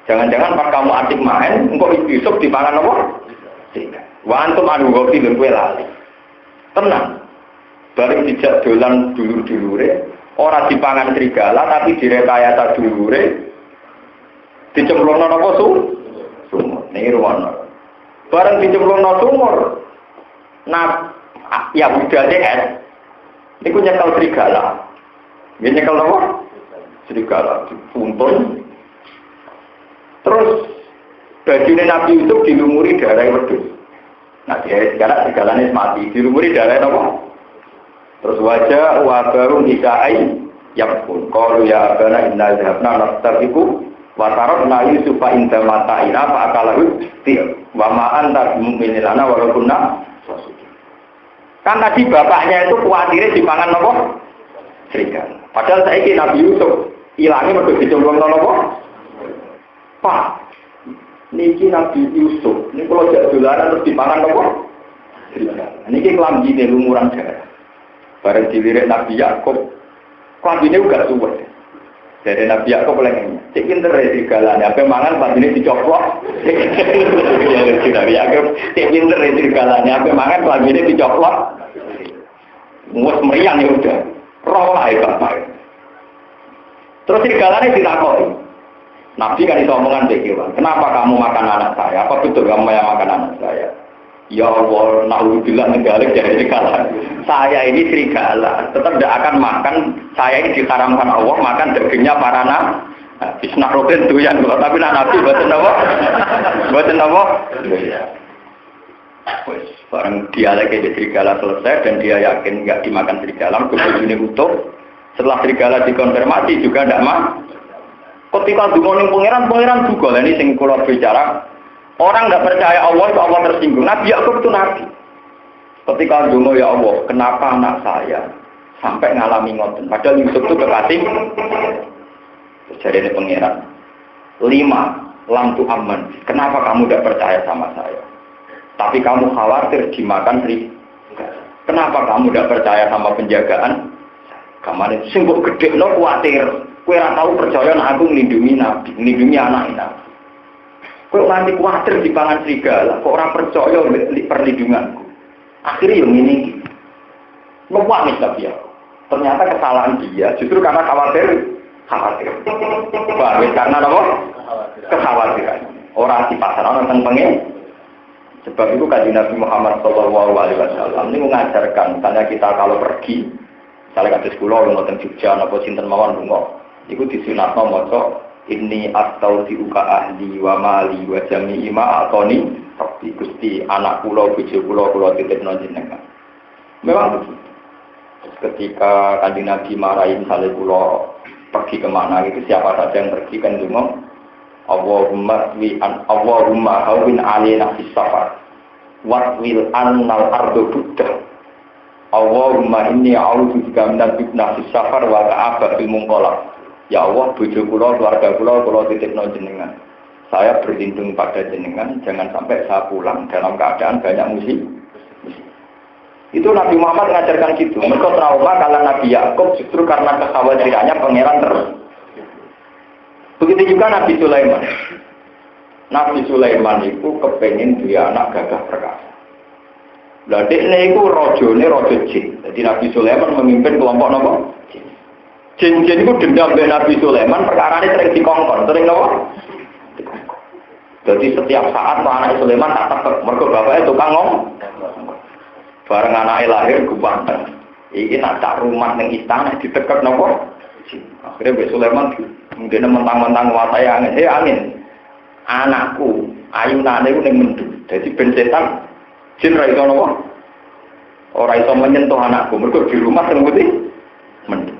Jangan-jangan pas kamu asik main, engko Yusuf dipangan apa? Serigala. Wa antum anhu ghafil kowe lali. Tenang. Bareng dijak dolan dulur-dulure, ora dipangan serigala tapi direkayasa dulure. Dicemplungno napa sumur. Niki ruwono. Bareng dicemplungno sumur. Nah, ya udah DS. Niku nyekel serigala. Nggih nyekel napa? Serigala dituntun. Terus bajune Nabi Yusuf dilumuri darah wedhus. Nah, dia sekarang segalanya mati, dilumuri darah napa? Terus wajah wa baru nisai yapun. Qalu ya abana inna zahabna nastabiqu wa tarakna Yusufa inda mata'ina fa akalahu wa ma anta mu'minin lana wa kunna. Kan tadi bapaknya itu khawatirnya dipangan apa? Serigala. Padahal saiki Nabi Yusuf ilange mergo dicemplungno napa? Pak. Niki Nabi Yusuf, ini kalau jak dolanan terus dipangan apa? Serigala. Niki klambine lumuran darah. Bareng dilirik Nabi Yakub, klambine uga suwet. Dari Nabi Yakub lagi, cek pinter ya serigalanya, apa mangan klambine dicoplok. Nabi Yakub, cek pinter ya serigalanya, apa mangan klambine dicoplok. Muas meriang ya udah, roh lah ya bapak. Terus serigalanya ditakoi. Nabi kan itu omongan begitu, kenapa kamu makan anak saya? Apa betul kamu yang makan anak saya? Ya Allah, na'udzubillah negalik dari serigala. Saya ini serigala, tetap tidak akan makan. Saya ini diharamkan Allah makan dagingnya para nabi. Bisnak roden tuh yang tapi nabi buatan apa? Buatan apa? Barang dia lagi di serigala selesai dan dia yakin nggak dimakan serigala, kemudian ini utuh. Setelah serigala dikonfirmasi juga tidak mah. Ketika dungoning pangeran juga, ini sing kula bicara. Orang nggak percaya Allah itu Allah tersinggung. Nabi Yakub itu nabi. Ketika dungo ya Allah, kenapa anak saya sampai ngalami ngoten? Padahal Yusuf itu kekasih. Jadi ini pangeran. 5, lamtu aman. Kenapa kamu tidak percaya sama saya? Tapi kamu khawatir dimakan serigala. Kenapa kamu tidak percaya sama penjagaan? Kamane sing kok gedhe no kuwatir. Kowe ora tau percaya nek aku nglindungi nabi, nglindungi anak nabi. Kowe nganti kuwatir dipangan serigala, kok ora percaya perlindunganku. Akhirnya yang ini nangis tapi ya. Ternyata kesalahan dia justru karena khawatir. Bahwa karena apa? Kekhawatiran. Orang di pasar orang tentang pengen. Sebab itu Kanjeng Nabi Muhammad SAW ini mengajarkan, misalnya kita kalau pergi, misalnya kados kula wonten Jogja napa sinten mawon lunga, iku disunatno maca inni astaudiuka ahli wa mali wa jami'i ma atoni tapi Gusti anak kula bojo kula titipno jenengan. Memang begitu. Ketika Kanjeng Nabi marahi misalnya kula pergi kemana itu siapa saja yang pergi kan cuma Allahumma hawwin alaina fis safar wa wil annal ardu buddah. Allahumma inni a'udzubika minal fitnah fis safar wa ta'aba fil munqalab. Ya Allah, bojo kula, keluarga kula titipno jenengan. Saya berlindung pada jenengan, jangan sampai saya pulang dalam keadaan banyak musibah. Itu Nabi Muhammad mengajarkan gitu. Mereka trauma kalau Nabi Yakub justru karena kekhawatirannya pangeran terus. Begitu juga Nabi Sulaiman. Nabi Sulaiman itu kepengen dia anak gagah perkasa. Lah dekne iku rajane raja jin. Jadi Nabi Sulaiman memimpin kelompok napa? Jin-jin itu dendam dengan Nabi Sulaiman, perkara ini sering dikongkon, sering apa? Jadi setiap saat anak Sulaiman tak tebak, mergo bapaknya tukang ngomong. Bareng anaknya lahir gubanteng. Iki nak tak rumah ning istana ditekek napa? Akhirnya Mbak Sulaiman mungkin mentang-mentang watai angin. Angin. Anakku ayunane iku ning mendhu. Dadi ben setan jin ra iso napa? Ora iso menyentuh anakku. Mergo di rumah sing putih mendhu.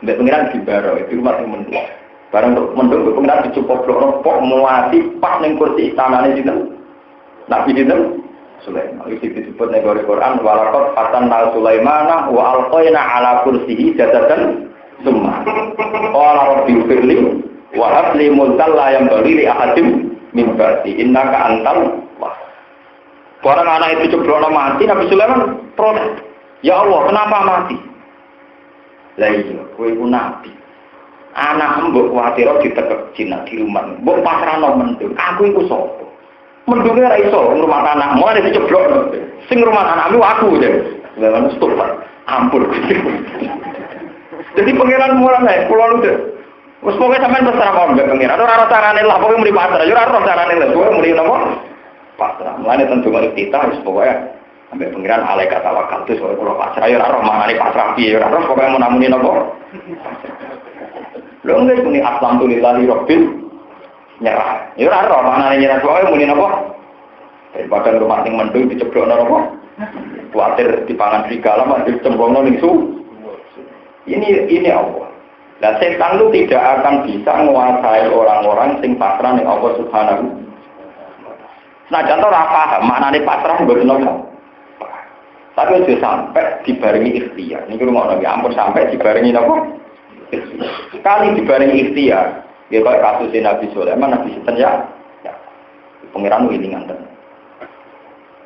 Mbak pengiran di baro itu rumah yang mendung. Barang untuk mendung mbak pengiran dicukup rokok muati pas neng kursi istananya gitu. Nabi gitu. Sulaiman itu disebut negara Quran walaqad fatanna Sulaimana wa alqaina ala kursihi jadatan summa. Qala rabbi firli wa habli mulkan la yanbaghi li ahadin min ba'di innaka antal wahhab. Orang anak itu ceblokno mati Nabi Sulaiman protes. Ya Allah, kenapa mati? Lah iya, kowe iku nabi. Anak mbok kuwatir ditekek jinak di rumah. Mbok pasrahno mendung. Aku iku sapa? Mendunge ora iso ngrumat anak, mulane diceblok. Sing ngrumat anakmu aku ya. Lah stop. Ampun. Jadi pangeran murah nek kula lu. Wes pokoke sampean terserah mawon mbek pangeran. Ora carane lah pokoke muni pasrah. Ya ora carane lah. Pokoke muni napa? Pasrah. Mulane tentu mari kita wis pokoke ambek pangeran alaikat tawakal terus kula pasrah ya ora roh manane pasrah piye ora roh pokoke mun namuni napa. Lho nggih muni alhamdulillahi rabbil nyerah. Ya ora roh manane nyerah pokoke muni napa. Daripada rumah sing mendung diceblokno napa. Kuwatir dipangan serigala mah dicemplungno ning su. Ini Allah. Nah, setan itu tidak akan bisa menguasai orang-orang sing pasrah ning Allah Subhanahu. Nah, contoh ora paham maknane pasrah mboten napa. Tapi aja sampai dibarengi ikhtiar. Niki rumono ya ampun sampai dibarengi napa? Sekali dibarengi ikhtiar, ya kaya kasus Nabi Sulaiman, Nabi Sinten ya. Pengiran wilingan ten.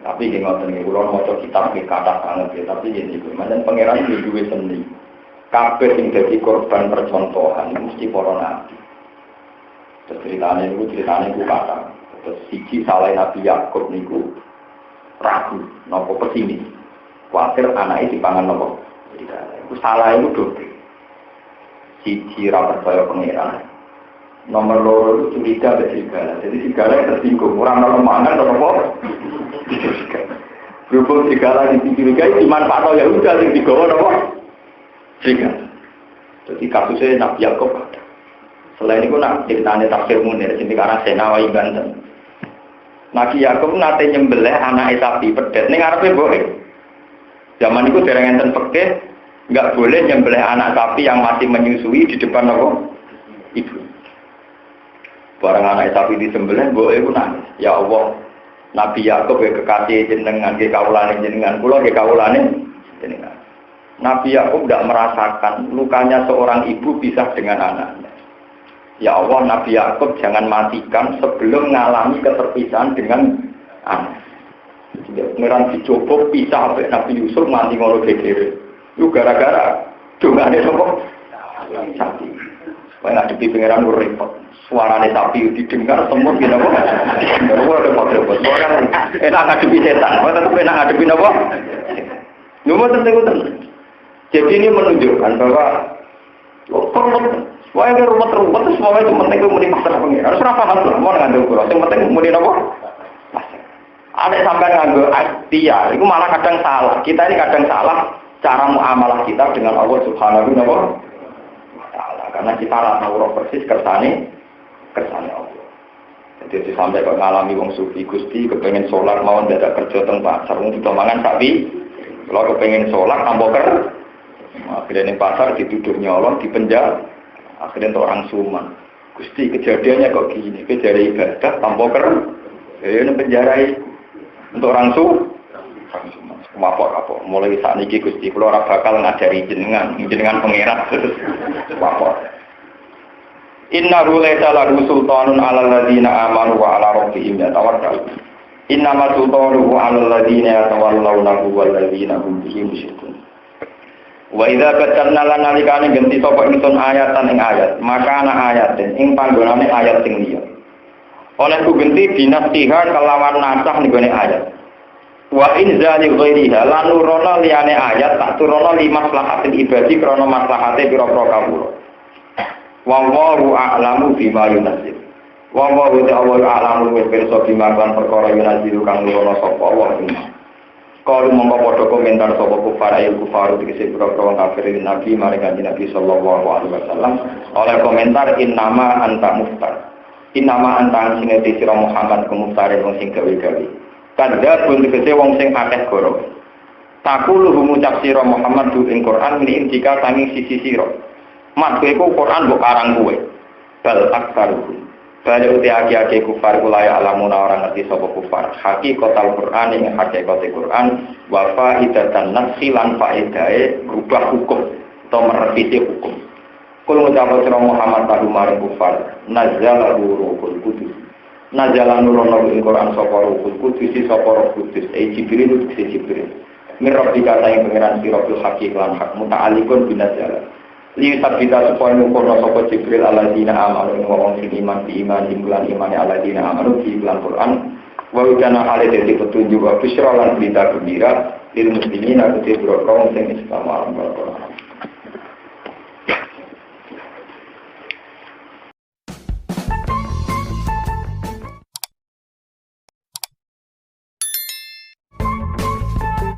Tapi nggih ngoten nggih kula maca kitab nggih kathah banget ya, tapi nggih niku manjen pengiran iki duwe seni. Kabeh sing dadi korban percontohan mesti para nabi. Ceritane niku kata. Terus siji salah Nabi Yakub niku ragu napa pesimis. Kuwatir anake dipangan napa. Iku salah iku dobre. Siji ra percaya pangeran. Nomor loro itu curiga dari segala. Jadi segala tersinggung. Orang kalau mangan atau apa? Berhubung segala dicurigai dimanfaatkan ya udah yang digawa apa? Segala. Jadi kasusnya Nabi Yakub ada. Selain itu nak ceritanya tafsir Munir, sini karena Senawai Banten. Nabi Yakub nate nyembelih anak sapi pedet. Ini ngarepe boleh. Zaman itu dereng enten fikih nggak boleh nyembelih anak sapi yang masih menyusui di depan apa? Ibu. Barang anak sapi disembelih, boleh pun nangis. Ya Allah, Nabi Yakub ya kekasih jenengan, ke kaulane jenengan, kula ke kaulane jenengan. Nabi Yakub tidak merasakan lukanya seorang ibu pisah dengan anaknya. Ya Allah, Nabi Yakub jangan matikan sebelum mengalami keterpisahan dengan anak. Pengiran dicoba pisah sampai Nabi Yusuf mati ngono gegere. Itu gara-gara dongane sapa? Sapi. Kaya ngadepi pengiran repot. Suarane sapi didengar semut gitu apa? Ora ada apa-apa. Orang enak ngadepi setan, tetep enak ngadepi apa? Nomor tentu. Jadi ini menunjukkan bahwa rumah itu semuanya itu penting itu muni pasrah pengiran. Harus paham lah, mau ngandung kurang. Yang penting muni apa? Ada sampai nganggo ikhtiar, itu malah kadang salah. Kita ini kadang salah cara muamalah kita dengan Allah Subhanahu wa taala. Karena kita ora tahu roh persis kersane Allah. Jadi sampai kok ngalami wong sufi Gusti kepengin salat mau dadak kerja teng pasar wong didomangan sapi. Kalau kepengin salat tambah ker. Akhirnya ning pasar dituduh nyolong, dipenjara. Akhirnya orang suman. Gusti kejadiannya kok gini, kejadian ibadah tambah ker. Ini penjara itu. Untuk orang suman. Apa-apa. Mulai saat ini Gusti kula ora bakal ngajari jenengan pangeran. Apa. Innahu laisa lahu sultanun 'alal ladzina amanu wa 'ala rabbihim yatawakkalun. Innamal sultanu 'alal ladzina yatawallawnahu wal ladzina hum bihi musyrikun. Wa idza katanna lan nalikane genti sapa ingsun ayatan ing ayat, maka ana ayatin ing panggonane ayat sing liya. Oleh ku genti dinasihan kelawan nasah ning gone ayat. Wa in zali ghairiha lan nurono liyane ayat tak turono li maslahatil ibadi krana maslahate pira-pira kawula. Wallahu a'lamu bima yunzil. Wallahu a'lamu bima kan perkara yunzil kang nurono sapa Allah. Kalau mongko padha komentar sapa kufar ayat kufar dikese pira-pira kafir Nabi maring kanjeng Nabi sallallahu alaihi wasallam oleh komentar innama anta muftar. Innama anta sing sira Muhammad kumuftare wong sing gawe-gawe. Kada pun dikese wong sing akeh goro. Takulu ngucap sira Muhammad ing Quran ini jika tanging sisi sira. Mat kowe iku Quran mbok karang kowe. Bal aktaruhum. Balik uti aki-aki kufar kulaya alamuna orang ngerti sapa kufar. Hakikatul Quran ing hakikatul Quran wa faidatan nafsi lan faidahe rubah hukum atau merevisi hukum. Kul ngucap sira Muhammad tahu maring kufar. Nazzala ruhul qudus. Nazzala nurono ing Quran sapa ruhul qudus sapa roh kudus. Jibril uti Jibril. Mirrabbika ta'ing pengiran sira bil hakik lan hak muta'alliqun binazala. Li sabita supaya nukono sapa Jibril alladzina amanu wong sing iman di iman lan iman alladzina amanu di lan Quran wa kana hale dadi petunjuk wa bisyra lan berita gembira lil muslimin aku kaum sing Islam alam Quran.